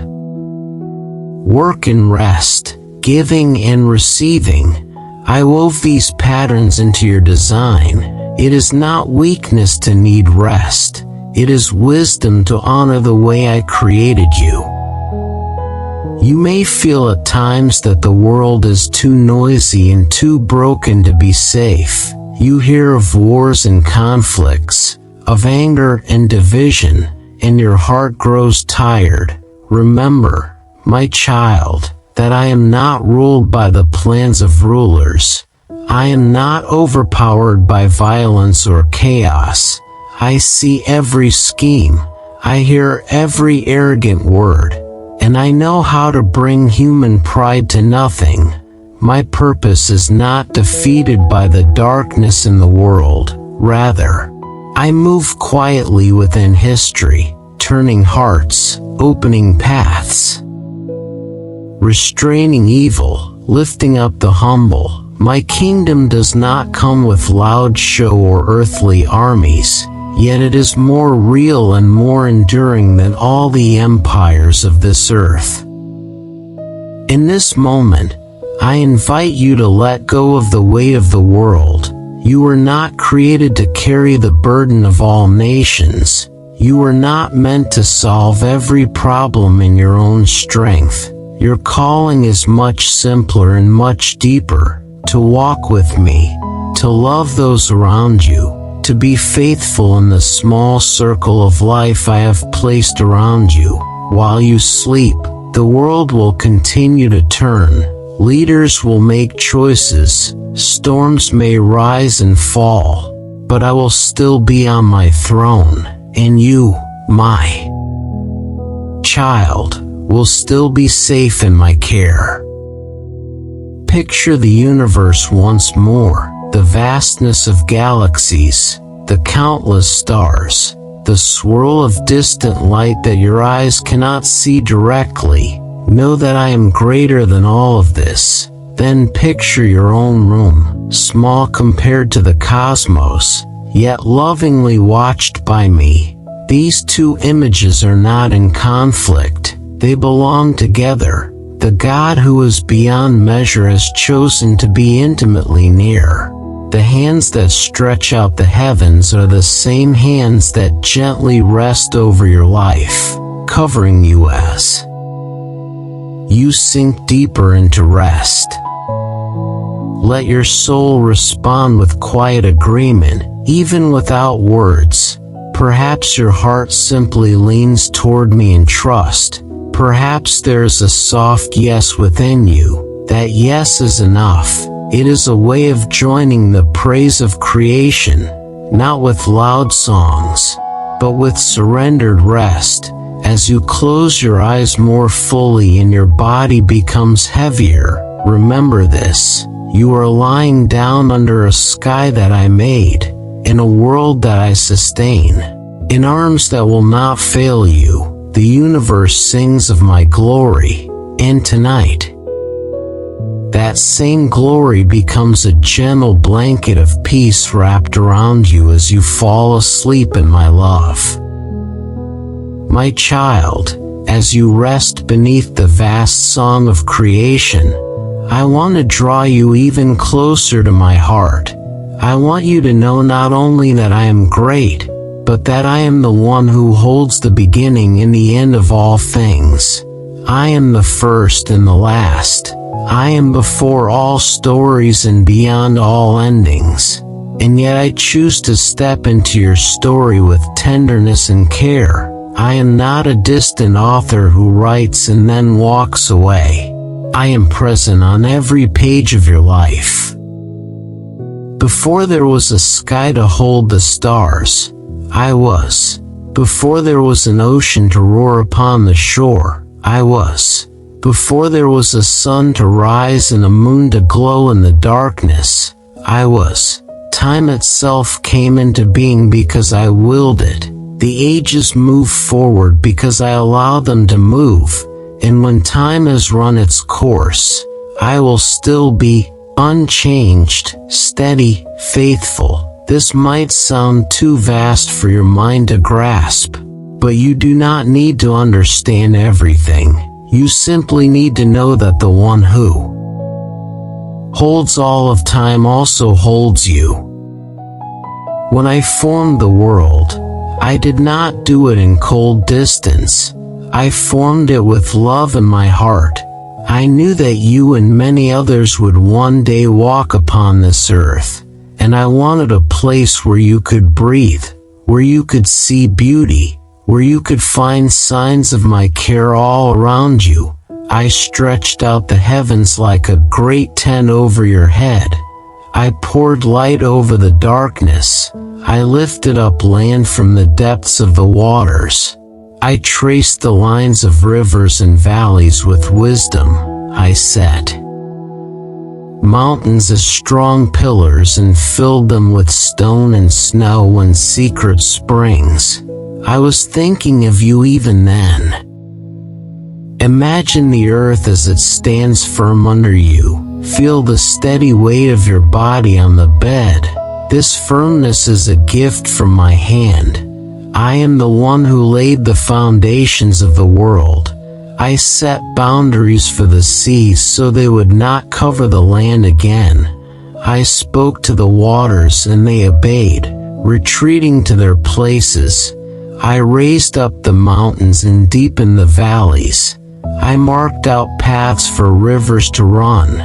[SPEAKER 1] Work and rest, giving and receiving. I wove these patterns into your design. It is not weakness to need rest. It is wisdom to honor the way I created you. You may feel at times that the world is too noisy and too broken to be safe. You hear of wars and conflicts, of anger and division, and your heart grows tired. Remember, my child, that I am not ruled by the plans of rulers. I am not overpowered by violence or chaos. I see every scheme. I hear every arrogant word. And I know how to bring human pride to nothing. My purpose is not defeated by the darkness in the world. Rather, I move quietly within history, turning hearts, opening paths, restraining evil, lifting up the humble. My kingdom does not come with loud show or earthly armies, yet it is more real and more enduring than all the empires of this earth. In this moment, I invite you to let go of the weight of the world. You were not created to carry the burden of all nations. You were not meant to solve every problem in your own strength. Your calling is much simpler and much deeper. To walk with me, to love those around you, to be faithful in the small circle of life I have placed around you. While you sleep, the world will continue to turn. Leaders will make choices. Storms may rise and fall, but I will still be on my throne, and you, my child, will still be safe in my care. Picture the universe once more, the vastness of galaxies, the countless stars, the swirl of distant light that your eyes cannot see directly. Know that I am greater than all of this. Then picture your own room, small compared to the cosmos, yet lovingly watched by me. These two images are not in conflict. They belong together. The God who is beyond measure has chosen to be intimately near. The hands that stretch out the heavens are the same hands that gently rest over your life, covering you as you sink deeper into rest. Let your soul respond with quiet agreement, even without words. Perhaps your heart simply leans toward me in trust. Perhaps there is a soft yes within you. That yes is enough. It is a way of joining the praise of creation, not with loud songs, but with surrendered rest. As you close your eyes more fully and your body becomes heavier, remember this: you are lying down under a sky that I made, in a world that I sustain, in arms that will not fail you. The universe sings of my glory, and tonight, that same glory becomes a gentle blanket of peace wrapped around you as you fall asleep in my love. My child, as you rest beneath the vast song of creation, I want to draw you even closer to my heart. I want you to know not only that I am great, but that I am the one who holds the beginning and the end of all things. I am the first and the last. I am before all stories and beyond all endings. And yet I choose to step into your story with tenderness and care. I am not a distant author who writes and then walks away. I am present on every page of your life. Before there was a sky to hold the stars, I was. Before there was an ocean to roar upon the shore, I was. Before there was a sun to rise and a moon to glow in the darkness, I was. Time itself came into being because I willed it. The ages move forward because I allow them to move, and when time has run its course, I will still be unchanged, steady, faithful. This might sound too vast for your mind to grasp, but you do not need to understand everything. You simply need to know that the one who holds all of time also holds you. When I formed the world, I did not do it in cold distance. I formed it with love in my heart. I knew that you and many others would one day walk upon this earth, and I wanted a place where you could breathe, where you could see beauty, where you could find signs of my care all around you. I stretched out the heavens like a great tent over your head. I poured light over the darkness. I lifted up land from the depths of the waters. I traced the lines of rivers and valleys with wisdom. I set mountains as strong pillars and filled them with stone and snow and secret springs. I was thinking of you even then. Imagine the earth as it stands firm under you, Feel the steady weight of your body on the bed. This firmness is a gift from my hand. I am the one who laid the foundations of the world. I set boundaries for the seas so they would not cover the land again. I spoke to the waters and they obeyed, retreating to their places. I raised up the mountains and deepened the valleys. I marked out paths for rivers to run.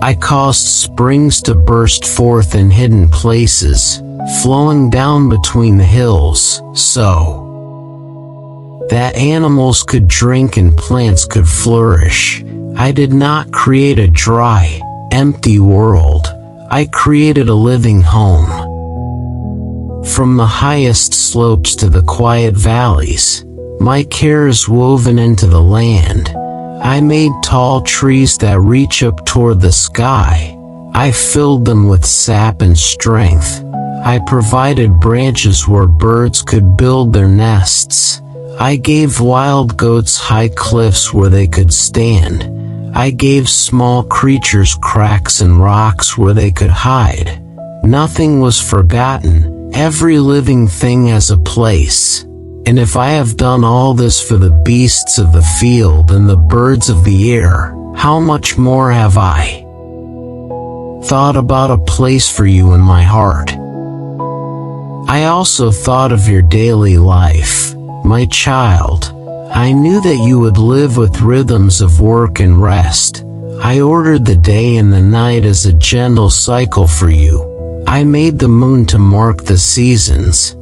[SPEAKER 1] I caused springs to burst forth in hidden places, flowing down between the hills, so that animals could drink and plants could flourish. I did not create a dry, empty world. I created a living home. From the highest slopes to the quiet valleys, my care is woven into the land. I made tall trees that reach up toward the sky. I filled them with sap and strength. I provided branches where birds could build their nests. I gave wild goats high cliffs where they could stand. I gave small creatures cracks and rocks where they could hide. Nothing was forgotten. Every living thing has a place. And if I have done all this for the beasts of the field and the birds of the air, how much more have I thought about a place for you in my heart? I also thought of your daily life, my child. I knew that you would live with rhythms of work and rest. I ordered the day and the night as a gentle cycle for you. I made the moon to mark the seasons.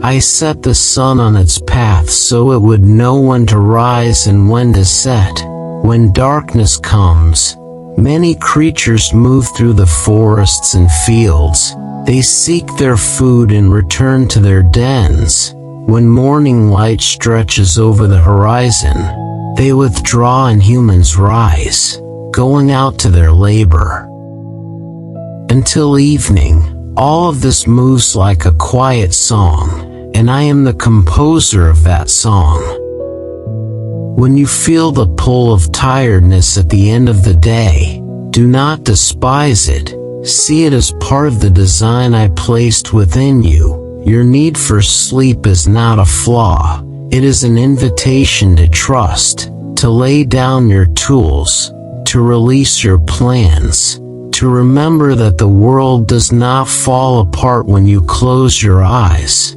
[SPEAKER 1] I set the sun on its path so it would know when to rise and when to set. When darkness comes, many creatures move through the forests and fields. They seek their food and return to their dens. When morning light stretches over the horizon, they withdraw and humans rise, going out to their labor. Until evening, all of this moves like a quiet song, and I am the composer of that song. When you feel the pull of tiredness at the end of the day, do not despise it. See it as part of the design I placed within you. Your need for sleep is not a flaw. It is an invitation to trust, to lay down your tools, to release your plans, to remember that the world does not fall apart when you close your eyes.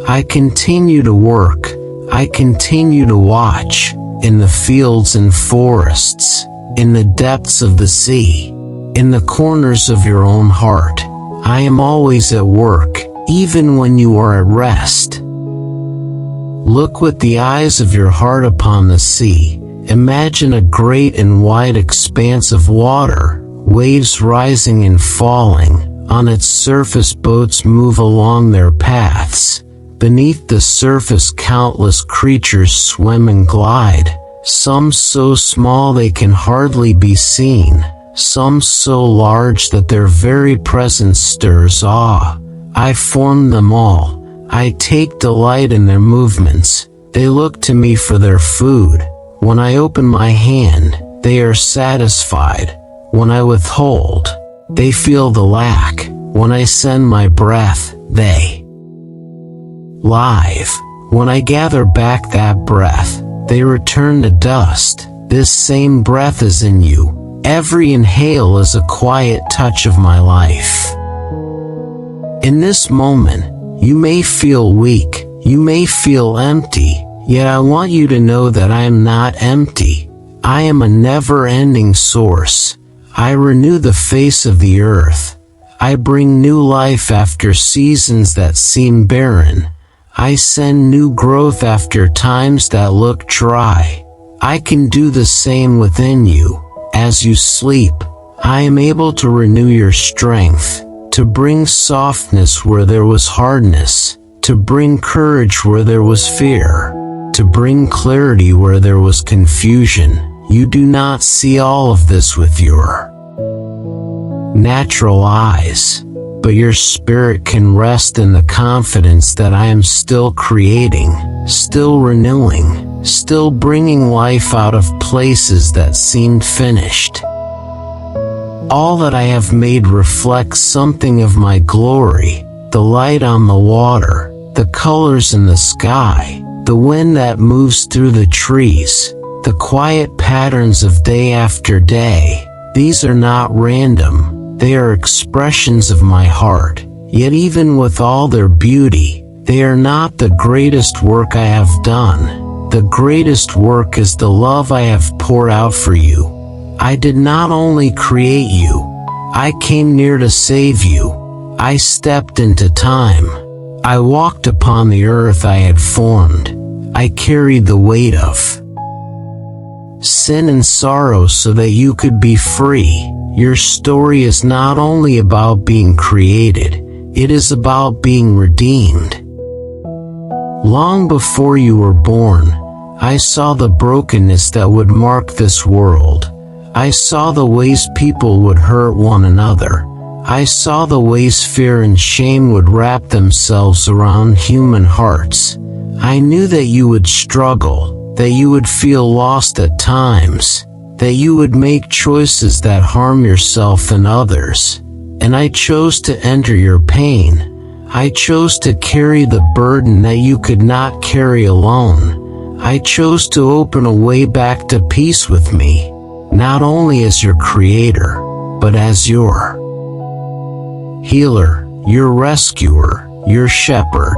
[SPEAKER 1] I continue to work. I continue to watch, in the fields and forests, in the depths of the sea, in the corners of your own heart. I am always at work, even when you are at rest. Look with the eyes of your heart upon the sea. Imagine a great and wide expanse of water, waves rising and falling. On its surface, boats move along their paths. Beneath the surface, countless creatures swim and glide. Some so small they can hardly be seen, some so large that their very presence stirs awe. I formed them all. I take delight in their movements. They look to me for their food. When I open my hand, they are satisfied. When I withhold, they feel the lack. When I send my breath, they live. When I gather back that breath, they return to dust. This same breath is in you. Every inhale is a quiet touch of my life. In this moment, you may feel weak, you may feel empty, yet I want you to know that I am not empty. I am a never-ending source. I renew the face of the earth. I bring new life after seasons that seem barren. I send new growth after times that look dry. I can do the same within you. As you sleep, I am able to renew your strength, to bring softness where there was hardness, to bring courage where there was fear, to bring clarity where there was confusion. You do not see all of this with your natural eyes, but your spirit can rest in the confidence that I am still creating, still renewing, still bringing life out of places that seemed finished. All that I have made reflects something of my glory, the light on the water, the colors in the sky, the wind that moves through the trees, the quiet patterns of day after day. These are not random, they are expressions of my heart. Yet even with all their beauty, they are not the greatest work I have done. The greatest work is the love I have poured out for you. I did not only create you, I came near to save you. I stepped into time. I walked upon the earth I had formed. I carried the weight of sin and sorrow so that you could be free. Your story is not only about being created, it is about being redeemed. Long before you were born, I saw the brokenness that would mark this world. I saw the ways people would hurt one another. I saw the ways fear and shame would wrap themselves around human hearts. I knew that you would struggle, that you would feel lost at times, that you would make choices that harm yourself and others. And I chose to enter your pain. I chose to carry the burden that you could not carry alone. I chose to open a way back to peace with me, not only as your creator, but as your healer, your rescuer, your shepherd.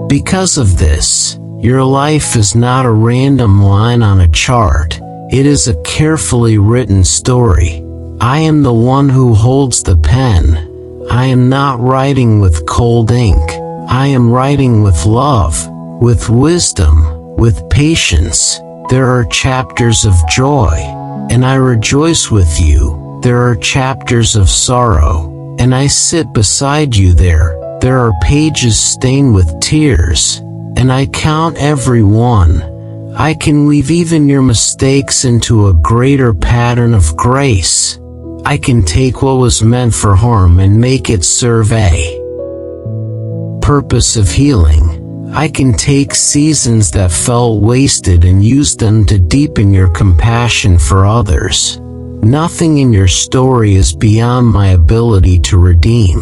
[SPEAKER 1] Because of this, your life is not a random line on a chart. It is a carefully written story. I am the one who holds the pen. I am not writing with cold ink. I am writing with love, with wisdom, with patience. There are chapters of joy, and I rejoice with you. There are chapters of sorrow, and I sit beside you there. There are pages stained with tears, and I count every one. I can weave even your mistakes into a greater pattern of grace. I can take what was meant for harm and make it serve a purpose of healing. I can take seasons that felt wasted and use them to deepen your compassion for others. Nothing in your story is beyond my ability to redeem.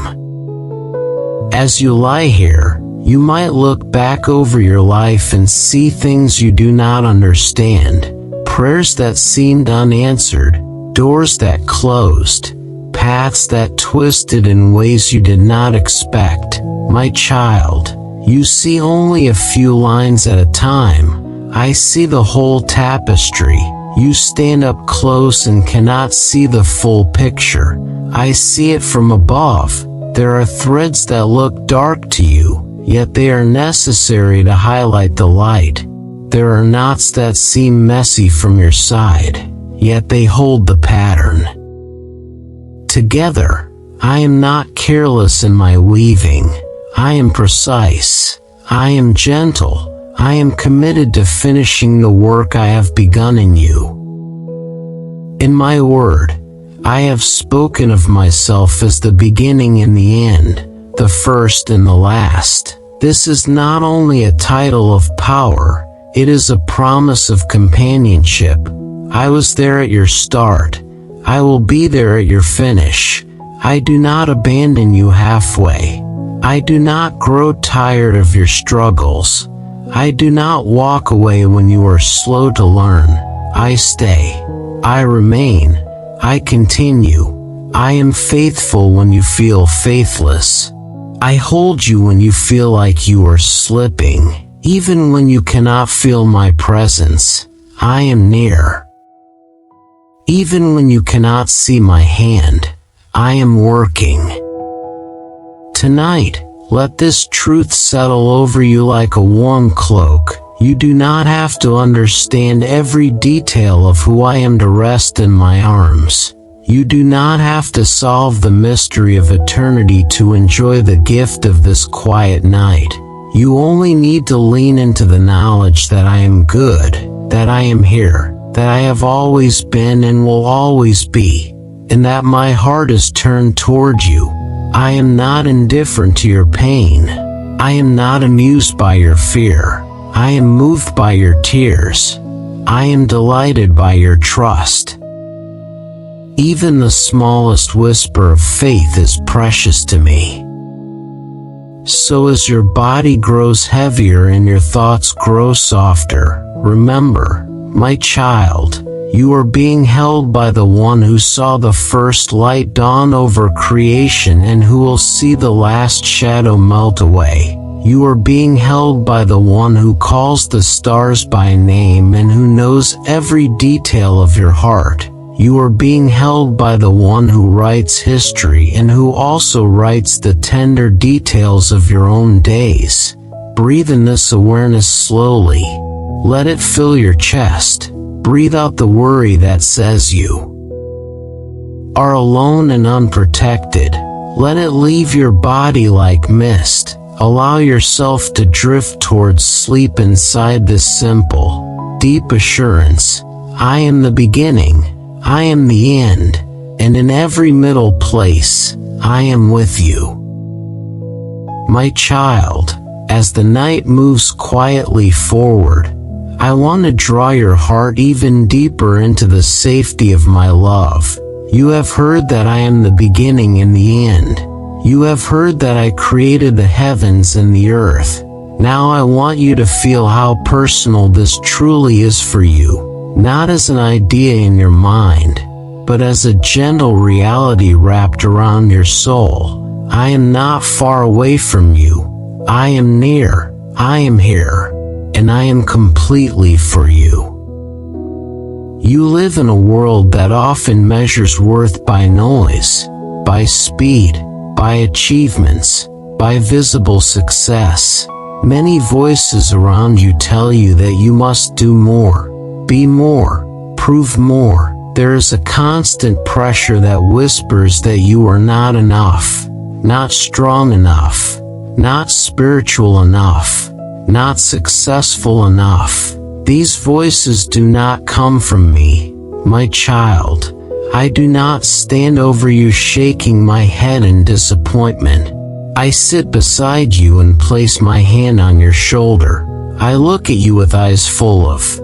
[SPEAKER 1] As you lie here, you might look back over your life and see things you do not understand, prayers that seemed unanswered, doors that closed, paths that twisted in ways you did not expect. My child, you see only a few lines at a time. I see the whole tapestry. You stand up close and cannot see the full picture. I see it from above. There are threads that look dark to you, yet they are necessary to highlight the light. There are knots that seem messy from your side, yet they hold the pattern. Together, I am not careless in my weaving. I am precise. I am gentle. I am committed to finishing the work I have begun in you. In my word, I have spoken of myself as the beginning and the end, the first and the last. This is not only a title of power, it is a promise of companionship. I was there at your start. I will be there at your finish. I do not abandon you halfway. I do not grow tired of your struggles. I do not walk away when you are slow to learn. I stay. I remain. I continue. I am faithful when you feel faithless. I hold you when you feel like you are slipping. Even when you cannot feel my presence, I am near. Even when you cannot see my hand, I am working. Tonight, let this truth settle over you like a warm cloak. You do not have to understand every detail of who I am to rest in my arms. You do not have to solve the mystery of eternity to enjoy the gift of this quiet night. You only need to lean into the knowledge that I am good, that I am here, that I have always been and will always be, and that my heart is turned toward you. I am not indifferent to your pain. I am not amused by your fear. I am moved by your tears. I am delighted by your trust. Even the smallest whisper of faith is precious to me. So as your body grows heavier and your thoughts grow softer, remember, my child, you are being held by the one who saw the first light dawn over creation and who will see the last shadow melt away. You are being held by the one who calls the stars by name and who knows every detail of your heart. You are being held by the one who writes history and who also writes the tender details of your own days. Breathe in this awareness slowly. Let it fill your chest. Breathe out the worry that says you are alone and unprotected. Let it leave your body like mist. Allow yourself to drift towards sleep inside this simple, deep assurance. I am the beginning. I am the end, and in every middle place, I am with you. My child, as the night moves quietly forward, I want to draw your heart even deeper into the safety of my love. You have heard that I am the beginning and the end. You have heard that I created the heavens and the earth. Now I want you to feel how personal this truly is for you. Not as an idea in your mind, but as a gentle reality wrapped around your soul. I am not far away from you. I am near, I am here, and I am completely for you. You live in a world that often measures worth by noise, by speed, by achievements, by visible success. Many voices around you tell you that you must do more. Be more, prove more. There is a constant pressure that whispers that you are not enough, not strong enough, not spiritual enough, not successful enough. These voices do not come from me, my child. I do not stand over you shaking my head in disappointment. I sit beside you and place my hand on your shoulder. I look at you with eyes full of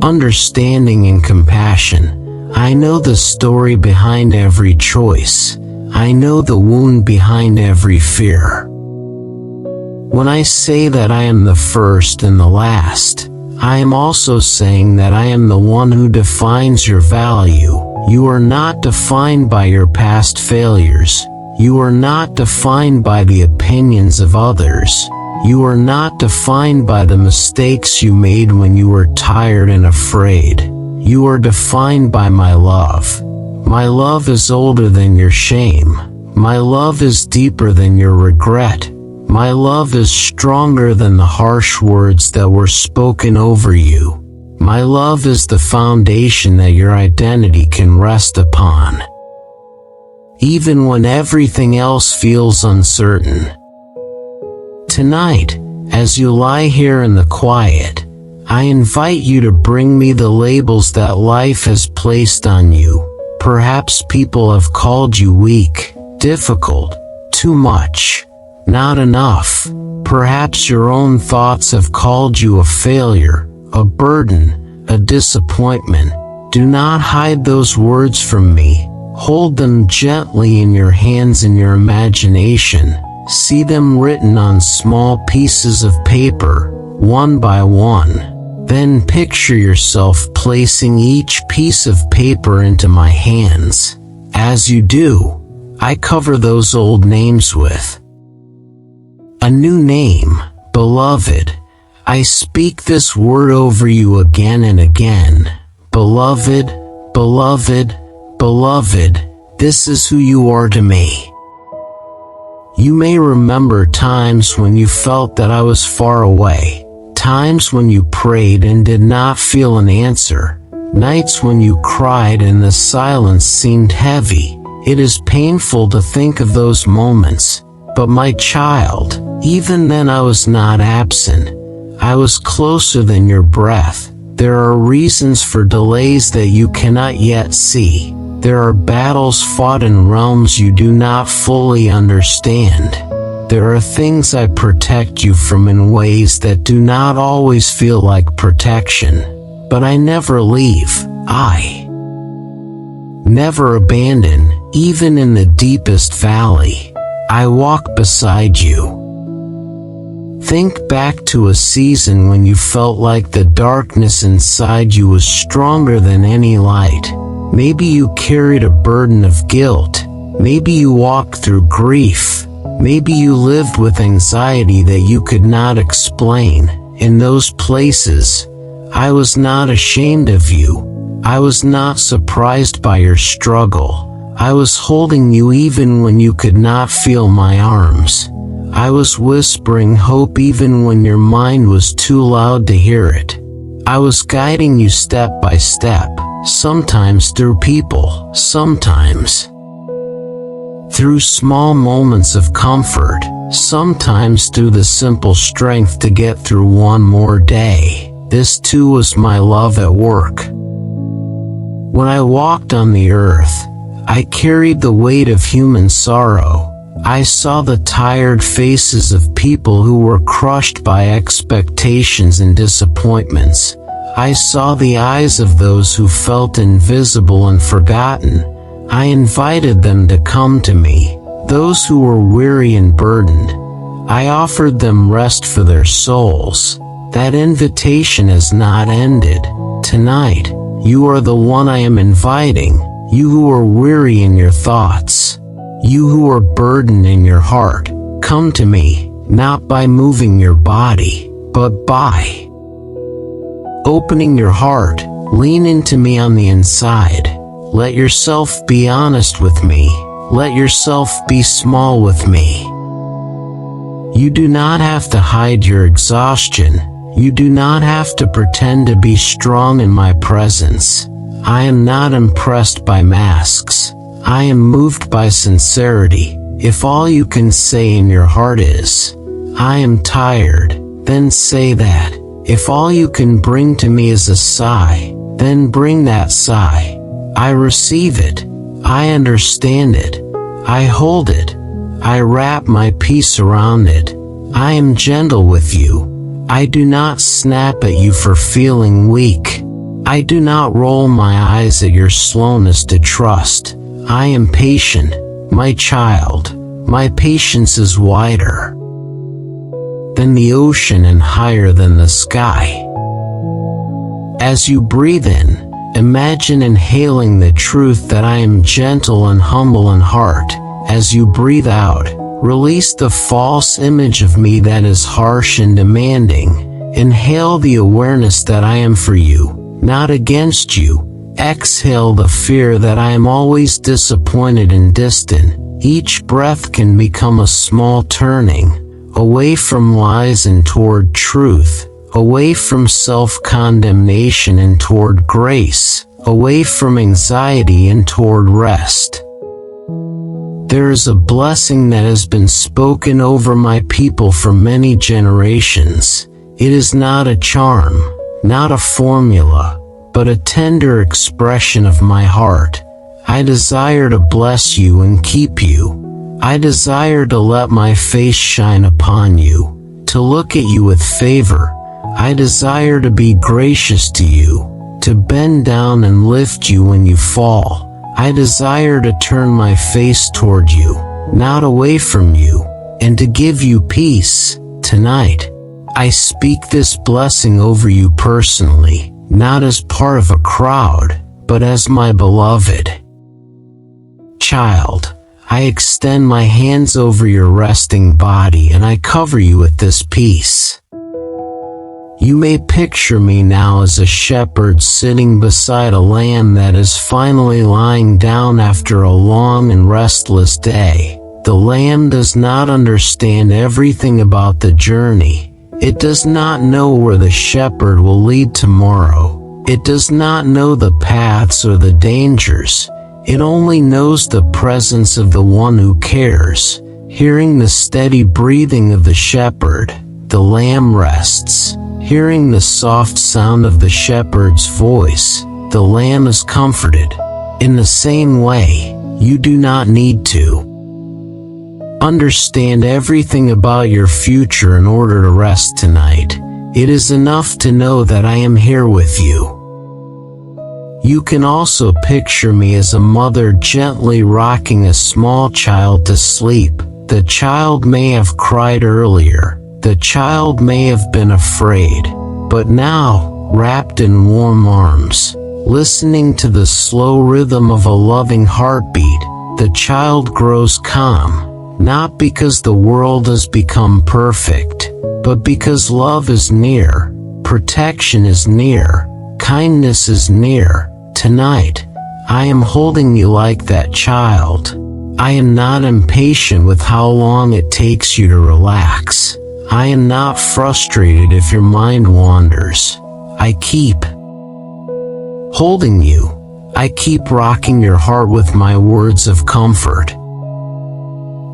[SPEAKER 1] understanding and compassion. I know the story behind every choice. I know the wound behind every fear. When I say that I am the first and the last, I am also saying that I am the one who defines your value. You are not defined by your past failures. You are not defined by the opinions of others. You are not defined by the mistakes you made when you were tired and afraid. You are defined by my love. My love is older than your shame. My love is deeper than your regret. My love is stronger than the harsh words that were spoken over you. My love is the foundation that your identity can rest upon, even when everything else feels uncertain. Tonight, as you lie here in the quiet, I invite you to bring me the labels that life has placed on you. Perhaps people have called you weak, difficult, too much, not enough. Perhaps your own thoughts have called you a failure, a burden, a disappointment. Do not hide those words from me. Hold them gently in your hands in your imagination. See them written on small pieces of paper, one by one. Then picture yourself placing each piece of paper into my hands. As you do, I cover those old names with a new name, beloved. I speak this word over you again and again. Beloved, beloved, beloved, this is who you are to me. You may remember times when you felt that I was far away, times when you prayed and did not feel an answer, nights when you cried and the silence seemed heavy. It is painful to think of those moments, but my child, even then I was not absent. I was closer than your breath. There are reasons for delays that you cannot yet see. There are battles fought in realms you do not fully understand. There are things I protect you from in ways that do not always feel like protection. But I never leave. I never abandon, even in the deepest valley. I walk beside you. Think back to a season when you felt like the darkness inside you was stronger than any light. Maybe you carried a burden of guilt. Maybe you walked through grief. Maybe you lived with anxiety that you could not explain. In those places, I was not ashamed of you. I was not surprised by your struggle. I was holding you even when you could not feel my arms. I was whispering hope even when your mind was too loud to hear it. I was guiding you step by step, sometimes through people, sometimes through small moments of comfort, sometimes through the simple strength to get through one more day. This too was my love at work. When I walked on the earth, I carried the weight of human sorrow. I saw the tired faces of people who were crushed by expectations and disappointments. I saw the eyes of those who felt invisible and forgotten. I invited them to come to me, those who were weary and burdened. I offered them rest for their souls. That invitation has not ended. Tonight, you are the one I am inviting, you who are weary in your thoughts. You who are burdened in your heart, come to me, not by moving your body, but by opening your heart. Lean into me on the inside. Let yourself be honest with me. Let yourself be small with me. You do not have to hide your exhaustion. You do not have to pretend to be strong in my presence. I am not impressed by masks. I am moved by sincerity. If all you can say in your heart is, I am tired, then say that. If all you can bring to me is a sigh, then bring that sigh. I receive it. I understand it. I hold it. I wrap my peace around it. I am gentle with you. I do not snap at you for feeling weak. I do not roll my eyes at your slowness to trust. I am patient, my child. My patience is wider than the ocean and higher than the sky. As you breathe in, imagine inhaling the truth that I am gentle and humble in heart. As you breathe out, release the false image of me that is harsh and demanding. Inhale the awareness that I am for you, not against you. Exhale the fear that I am always disappointed and distant. Each breath can become a small turning, away from lies and toward truth, away from self-condemnation and toward grace, away from anxiety and toward rest. There is a blessing that has been spoken over my people for many generations. It is not a charm, not a formula, but a tender expression of my heart. I desire to bless you and keep you. I desire to let my face shine upon you, to look at you with favor. I desire to be gracious to you, to bend down and lift you when you fall. I desire to turn my face toward you, not away from you, and to give you peace. Tonight, I speak this blessing over you personally, not as part of a crowd, but as my beloved child. I extend my hands over your resting body and I cover you with this peace. You may picture me now as a shepherd sitting beside a lamb that is finally lying down after a long and restless day. The lamb does not understand everything about the journey. It does not know where the shepherd will lead tomorrow. It does not know the paths or the dangers. It only knows the presence of the one who cares. Hearing the steady breathing of the shepherd, the lamb rests. Hearing the soft sound of the shepherd's voice, the lamb is comforted. In the same way, you do not need to understand everything about your future in order to rest tonight. It is enough to know that I am here with you. You can also picture me as a mother gently rocking a small child to sleep. The child may have cried earlier, the child may have been afraid, but now, wrapped in warm arms, listening to the slow rhythm of a loving heartbeat, the child grows calm, not because the world has become perfect, but because love is near, protection is near, kindness is near. Tonight, I am holding you like that child. I am not impatient with how long it takes you to relax. I am not frustrated if your mind wanders. I keep holding you. I keep rocking your heart with my words of comfort.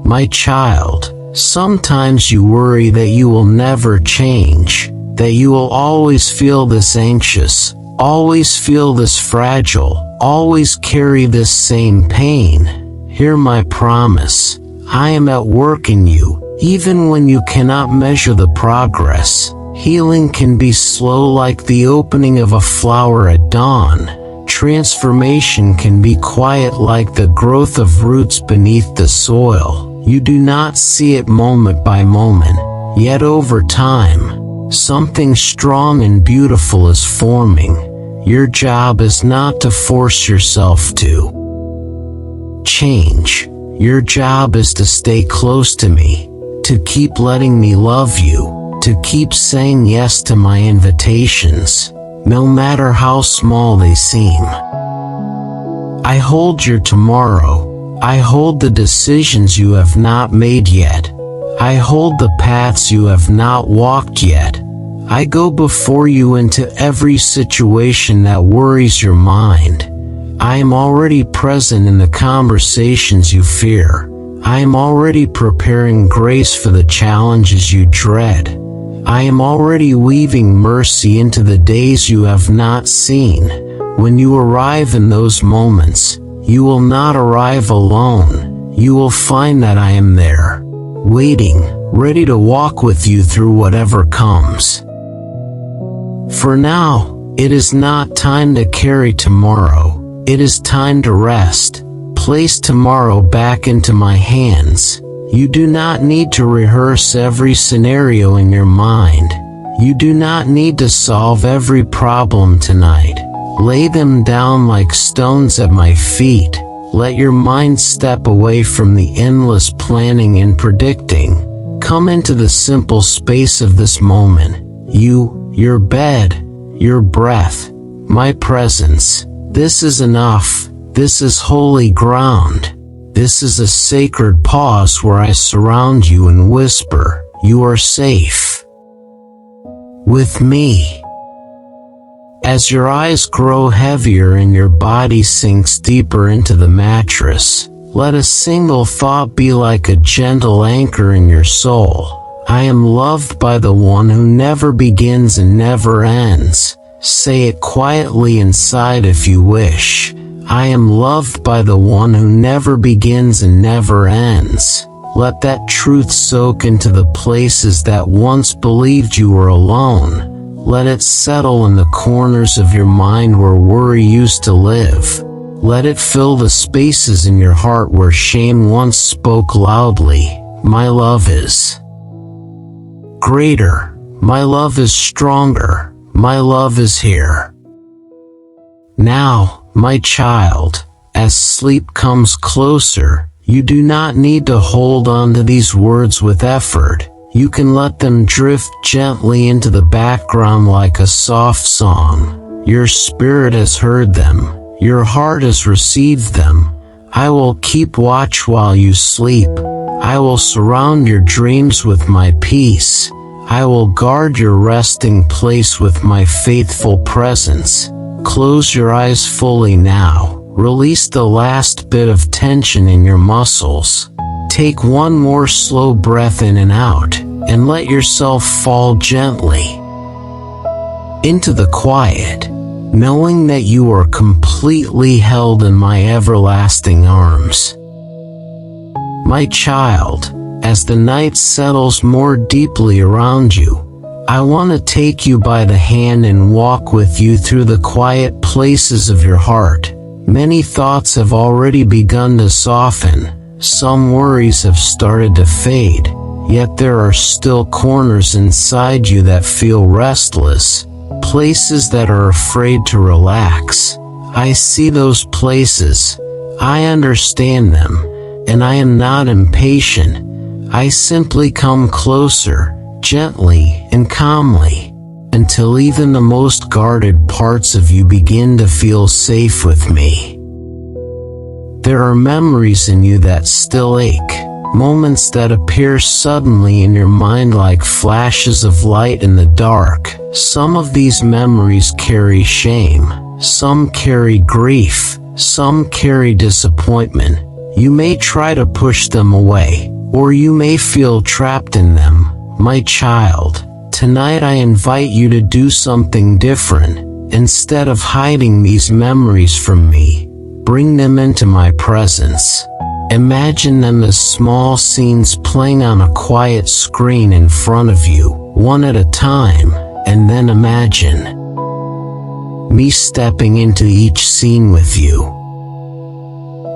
[SPEAKER 1] My child, sometimes you worry that you will never change, that you will always feel this anxious, always feel this fragile, always carry this same pain. Hear my promise. I am at work in you, even when you cannot measure the progress. Healing can be slow like the opening of a flower at dawn. Transformation can be quiet like the growth of roots beneath the soil. You do not see it moment by moment, yet over time, something strong and beautiful is forming. Your job is not to force yourself to change. Your job is to stay close to me, to keep letting me love you, to keep saying yes to my invitations, no matter how small they seem. I hold your tomorrow. I hold the decisions you have not made yet. I hold the paths you have not walked yet. I go before you into every situation that worries your mind. I am already present in the conversations you fear. I am already preparing grace for the challenges you dread. I am already weaving mercy into the days you have not seen. When you arrive in those moments, you will not arrive alone. You will find that I am there, waiting, ready to walk with you through whatever comes. For now, it is not time to carry tomorrow. It is time to rest. Place tomorrow back into my hands. You do not need to rehearse every scenario in your mind. You do not need to solve every problem tonight. Lay them down like stones at my feet. Let your mind step away from the endless planning and predicting. Come into the simple space of this moment. You, your bed, your breath, my presence. This is enough. This is holy ground. This is a sacred pause where I surround you and whisper, you are safe with me. As your eyes grow heavier and your body sinks deeper into the mattress, let a single thought be like a gentle anchor in your soul. I am loved by the one who never begins and never ends. Say it quietly inside if you wish. I am loved by the one who never begins and never ends. Let that truth soak into the places that once believed you were alone. Let it settle in the corners of your mind where worry used to live. Let it fill the spaces in your heart where shame once spoke loudly. My love is greater. My love is stronger. My love is here. Now, my child, as sleep comes closer, you do not need to hold on to these words with effort. You can let them drift gently into the background like a soft song. Your spirit has heard them. Your heart has received them. I will keep watch while you sleep. I will surround your dreams with my peace. I will guard your resting place with my faithful presence. Close your eyes fully now. Release the last bit of tension in your muscles. Take one more slow breath in and out, and let yourself fall gently into the quiet, knowing that you are completely held in my everlasting arms. My child, as the night settles more deeply around you, I want to take you by the hand and walk with you through the quiet places places of your heart, many thoughts have already begun to soften. Some worries have started to fade, yet there are still corners inside you that feel restless, places that are afraid to relax. I see those places. I understand them, and I am not impatient. I simply come closer, gently and calmly, until even the most guarded parts of you begin to feel safe with me. There are memories in you that still ache, moments that appear suddenly in your mind like flashes of light in the dark. Some of these memories carry shame, some carry grief, some carry disappointment. You may try to push them away, or you may feel trapped in them. My child, tonight I invite you to do something different. Instead of hiding these memories from me, bring them into my presence. Imagine them as small scenes playing on a quiet screen in front of you, one at a time, and then imagine me stepping into each scene with you.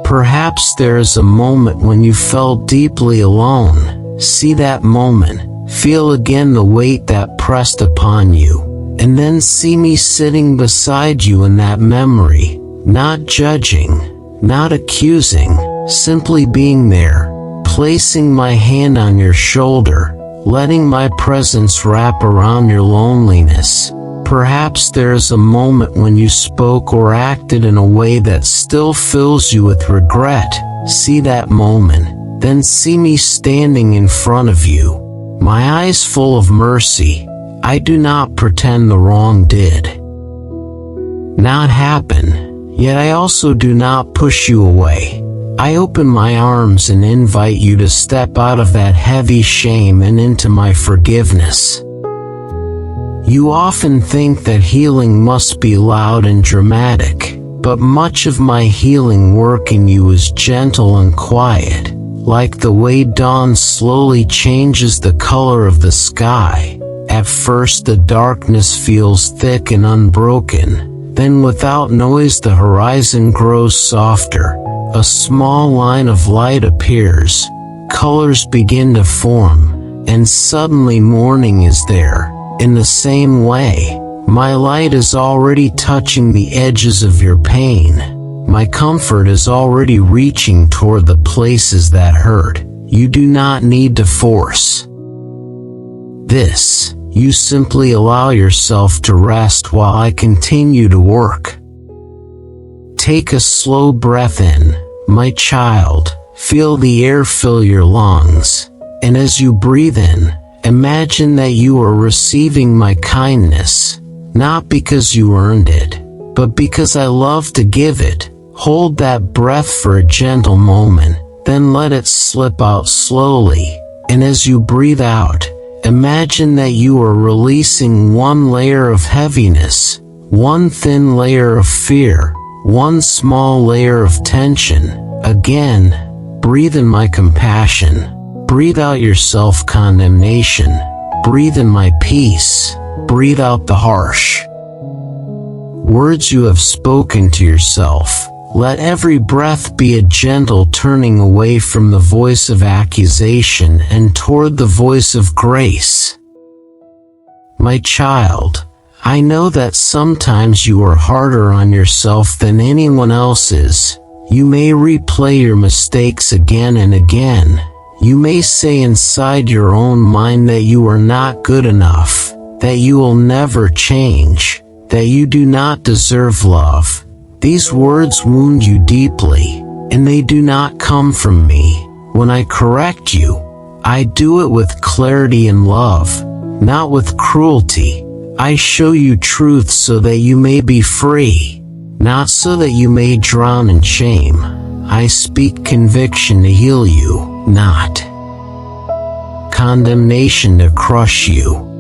[SPEAKER 1] Perhaps there is a moment when you felt deeply alone. See that moment, feel again the weight that pressed upon you, and then see me sitting beside you in that memory. Not judging, not accusing, simply being there, placing my hand on your shoulder, letting my presence wrap around your loneliness. Perhaps there is a moment when you spoke or acted in a way that still fills you with regret. See that moment, then see me standing in front of you, my eyes full of mercy. I do not pretend the wrong did not happen. Yet I also do not push you away. I open my arms and invite you to step out of that heavy shame and into my forgiveness. You often think that healing must be loud and dramatic, but much of my healing work in you is gentle and quiet, like the way dawn slowly changes the color of the sky. At first the darkness feels thick and unbroken. Then without noise the horizon grows softer, a small line of light appears, colors begin to form, and suddenly morning is there. In the same way, my light is already touching the edges of your pain. My comfort is already reaching toward the places that hurt. You do not need to force this. You simply allow yourself to rest while I continue to work. Take a slow breath in, my child. Feel the air fill your lungs. And as you breathe in, imagine that you are receiving my kindness, not because you earned it, but because I love to give it. Hold that breath for a gentle moment, then let it slip out slowly. And as you breathe out, imagine that you are releasing one layer of heaviness, one thin layer of fear, one small layer of tension. Again, breathe in my compassion. Breathe out your self-condemnation. Breathe in my peace. Breathe out the harsh words you have spoken to yourself. Let every breath be a gentle turning away from the voice of accusation and toward the voice of grace. My child, I know that sometimes you are harder on yourself than anyone else is. You may replay your mistakes again and again. You may say inside your own mind that you are not good enough, that you will never change, that you do not deserve love. These words wound you deeply, and they do not come from me. When I correct you, I do it with clarity and love, not with cruelty. I show you truth so that you may be free, not so that you may drown in shame. I speak conviction to heal you, not condemnation to crush you.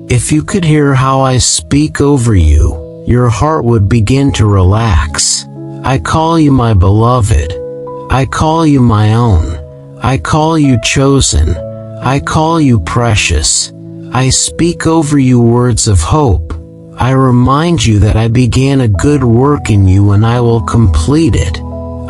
[SPEAKER 1] If you could hear how I speak over you, your heart would begin to relax. I call you my beloved. I call you my own. I call you chosen. I call you precious. I speak over you words of hope. I remind you that I began a good work in you and I will complete it.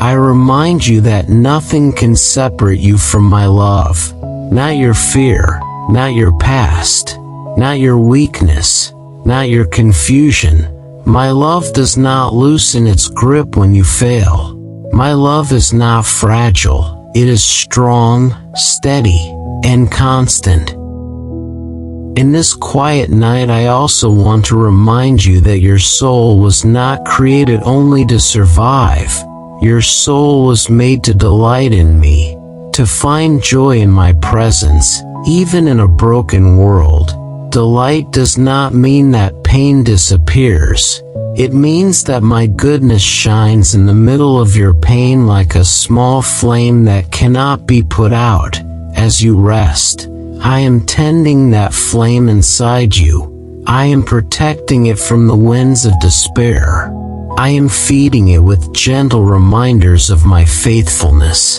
[SPEAKER 1] I remind you that nothing can separate you from my love. Not your fear, not your past, not your weakness, not your confusion. My love does not loosen its grip when you fail. My love is not fragile. It is strong, steady, and constant. In this quiet night, I also want to remind you that your soul was not created only to survive. Your soul was made to delight in me, to find joy in my presence, even in a broken world. Delight does not mean that pain disappears. It means that my goodness shines in the middle of your pain like a small flame that cannot be put out. As you rest, I am tending that flame inside you. I am protecting it from the winds of despair. I am feeding it with gentle reminders of my faithfulness.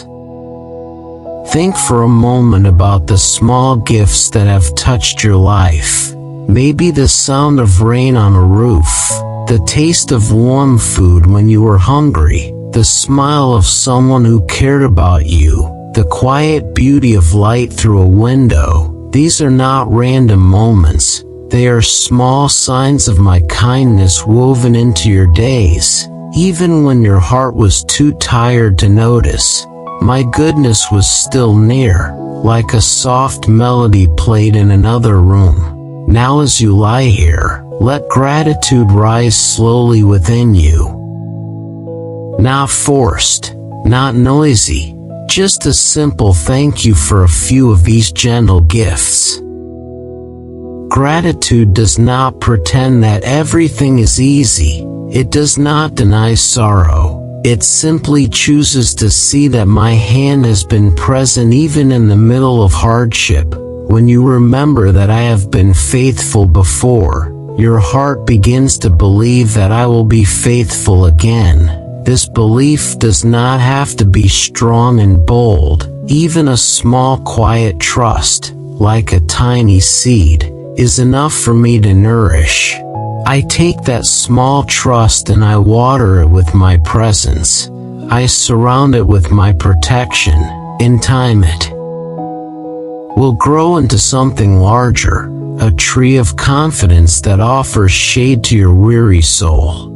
[SPEAKER 1] Think for a moment about the small gifts that have touched your life. Maybe the sound of rain on a roof, the taste of warm food when you were hungry, the smile of someone who cared about you, the quiet beauty of light through a window. These are not random moments. They are small signs of my kindness woven into your days. Even when your heart was too tired to notice, my goodness was still near, like a soft melody played in another room. Now as you lie here, let gratitude rise slowly within you. Not forced, not noisy, just a simple thank you for a few of these gentle gifts. Gratitude does not pretend that everything is easy. It does not deny sorrow. It simply chooses to see that my hand has been present even in the middle of hardship. When you remember that I have been faithful before, your heart begins to believe that I will be faithful again. This belief does not have to be strong and bold. Even a small quiet trust, like a tiny seed, is enough for me to nourish. I take that small trust and I water it with my presence. I surround it with my protection. In time it will grow into something larger, a tree of confidence that offers shade to your weary soul.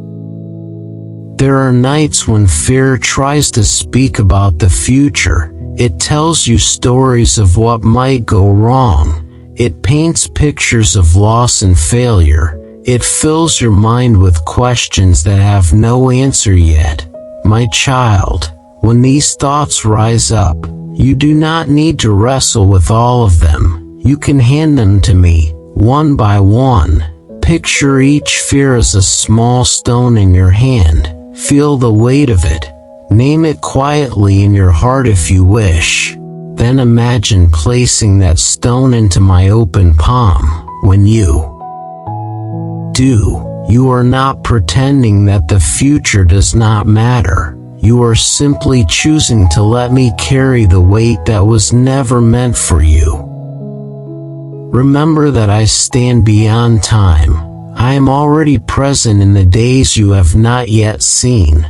[SPEAKER 1] There are nights when fear tries to speak about the future. It tells you stories of what might go wrong. It paints pictures of loss and failure. It fills your mind with questions that have no answer yet. My child, when these thoughts rise up, you do not need to wrestle with all of them. You can hand them to me, one by one. Picture each fear as a small stone in your hand. Feel the weight of it. Name it quietly in your heart if you wish. Then imagine placing that stone into my open palm. When you do, you are not pretending that the future does not matter. You are simply choosing to let me carry the weight that was never meant for you. Remember that I stand beyond time. I am already present in the days you have not yet seen.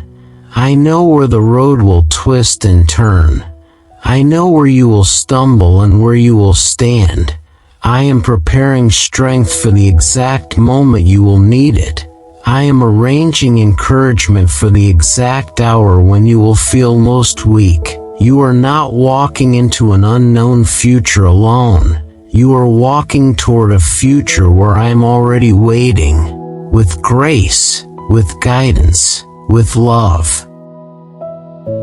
[SPEAKER 1] I know where the road will twist and turn. I know where you will stumble and where you will stand. I am preparing strength for the exact moment you will need it. I am arranging encouragement for the exact hour when you will feel most weak. You are not walking into an unknown future alone. You are walking toward a future where I am already waiting, with grace, with guidance, with love.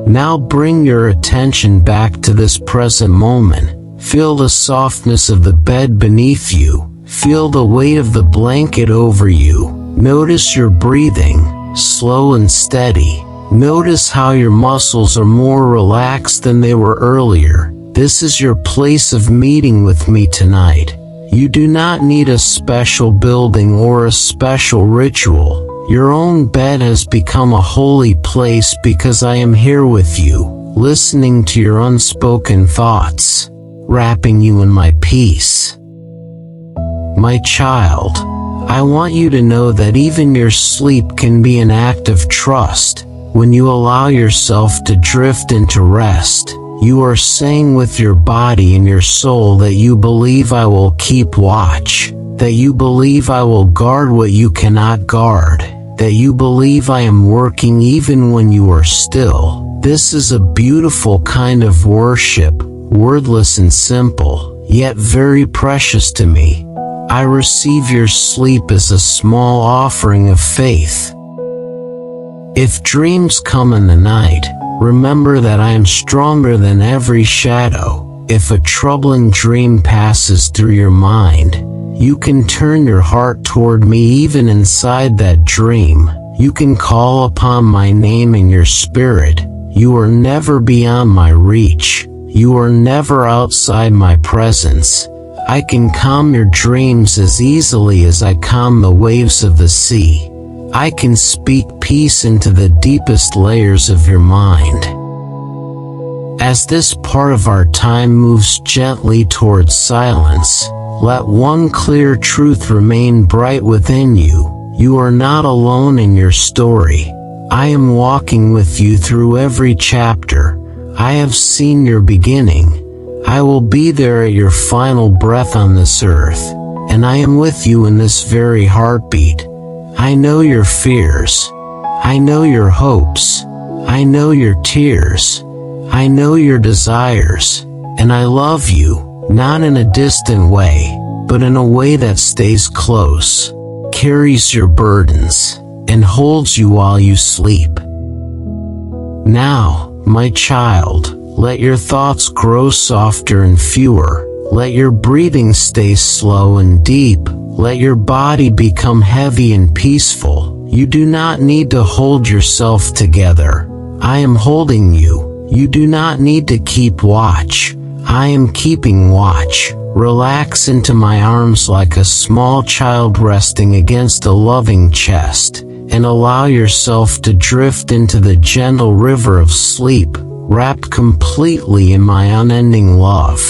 [SPEAKER 1] Now bring your attention back to this present moment. Feel the softness of the bed beneath you. Feel the weight of the blanket over you. Notice your breathing, slow and steady. Notice how your muscles are more relaxed than they were earlier. This is your place of meeting with me tonight. You do not need a special building or a special ritual. Your own bed has become a holy place because I am here with you, listening to your unspoken thoughts, wrapping you in my peace. My child, I want you to know that even your sleep can be an act of trust. When you allow yourself to drift into rest, you are saying with your body and your soul that you believe I will keep watch, that you believe I will guard what you cannot guard, that you believe I am working even when you are still. This is a beautiful kind of worship, wordless and simple, yet very precious to me. I receive your sleep as a small offering of faith. If dreams come in the night, remember that I am stronger than every shadow. If a troubling dream passes through your mind, you can turn your heart toward me even inside that dream. You can call upon my name in your spirit. You are never beyond my reach. You are never outside my presence. I can calm your dreams as easily as I calm the waves of the sea. I can speak peace into the deepest layers of your mind. As this part of our time moves gently towards silence, let one clear truth remain bright within you. You are not alone in your story. I am walking with you through every chapter. I have seen your beginning. I will be there at your final breath on this earth, and I am with you in this very heartbeat. I know your fears. I know your hopes. I know your tears. I know your desires, and I love you, not in a distant way, but in a way that stays close, carries your burdens, and holds you while you sleep. Now, my child, let your thoughts grow softer and fewer. Let your breathing stay slow and deep. Let your body become heavy and peaceful. You do not need to hold yourself together. I am holding you. You do not need to keep watch. I am keeping watch. Relax into my arms like a small child resting against a loving chest, and allow yourself to drift into the gentle river of sleep, wrapped completely in my unending love.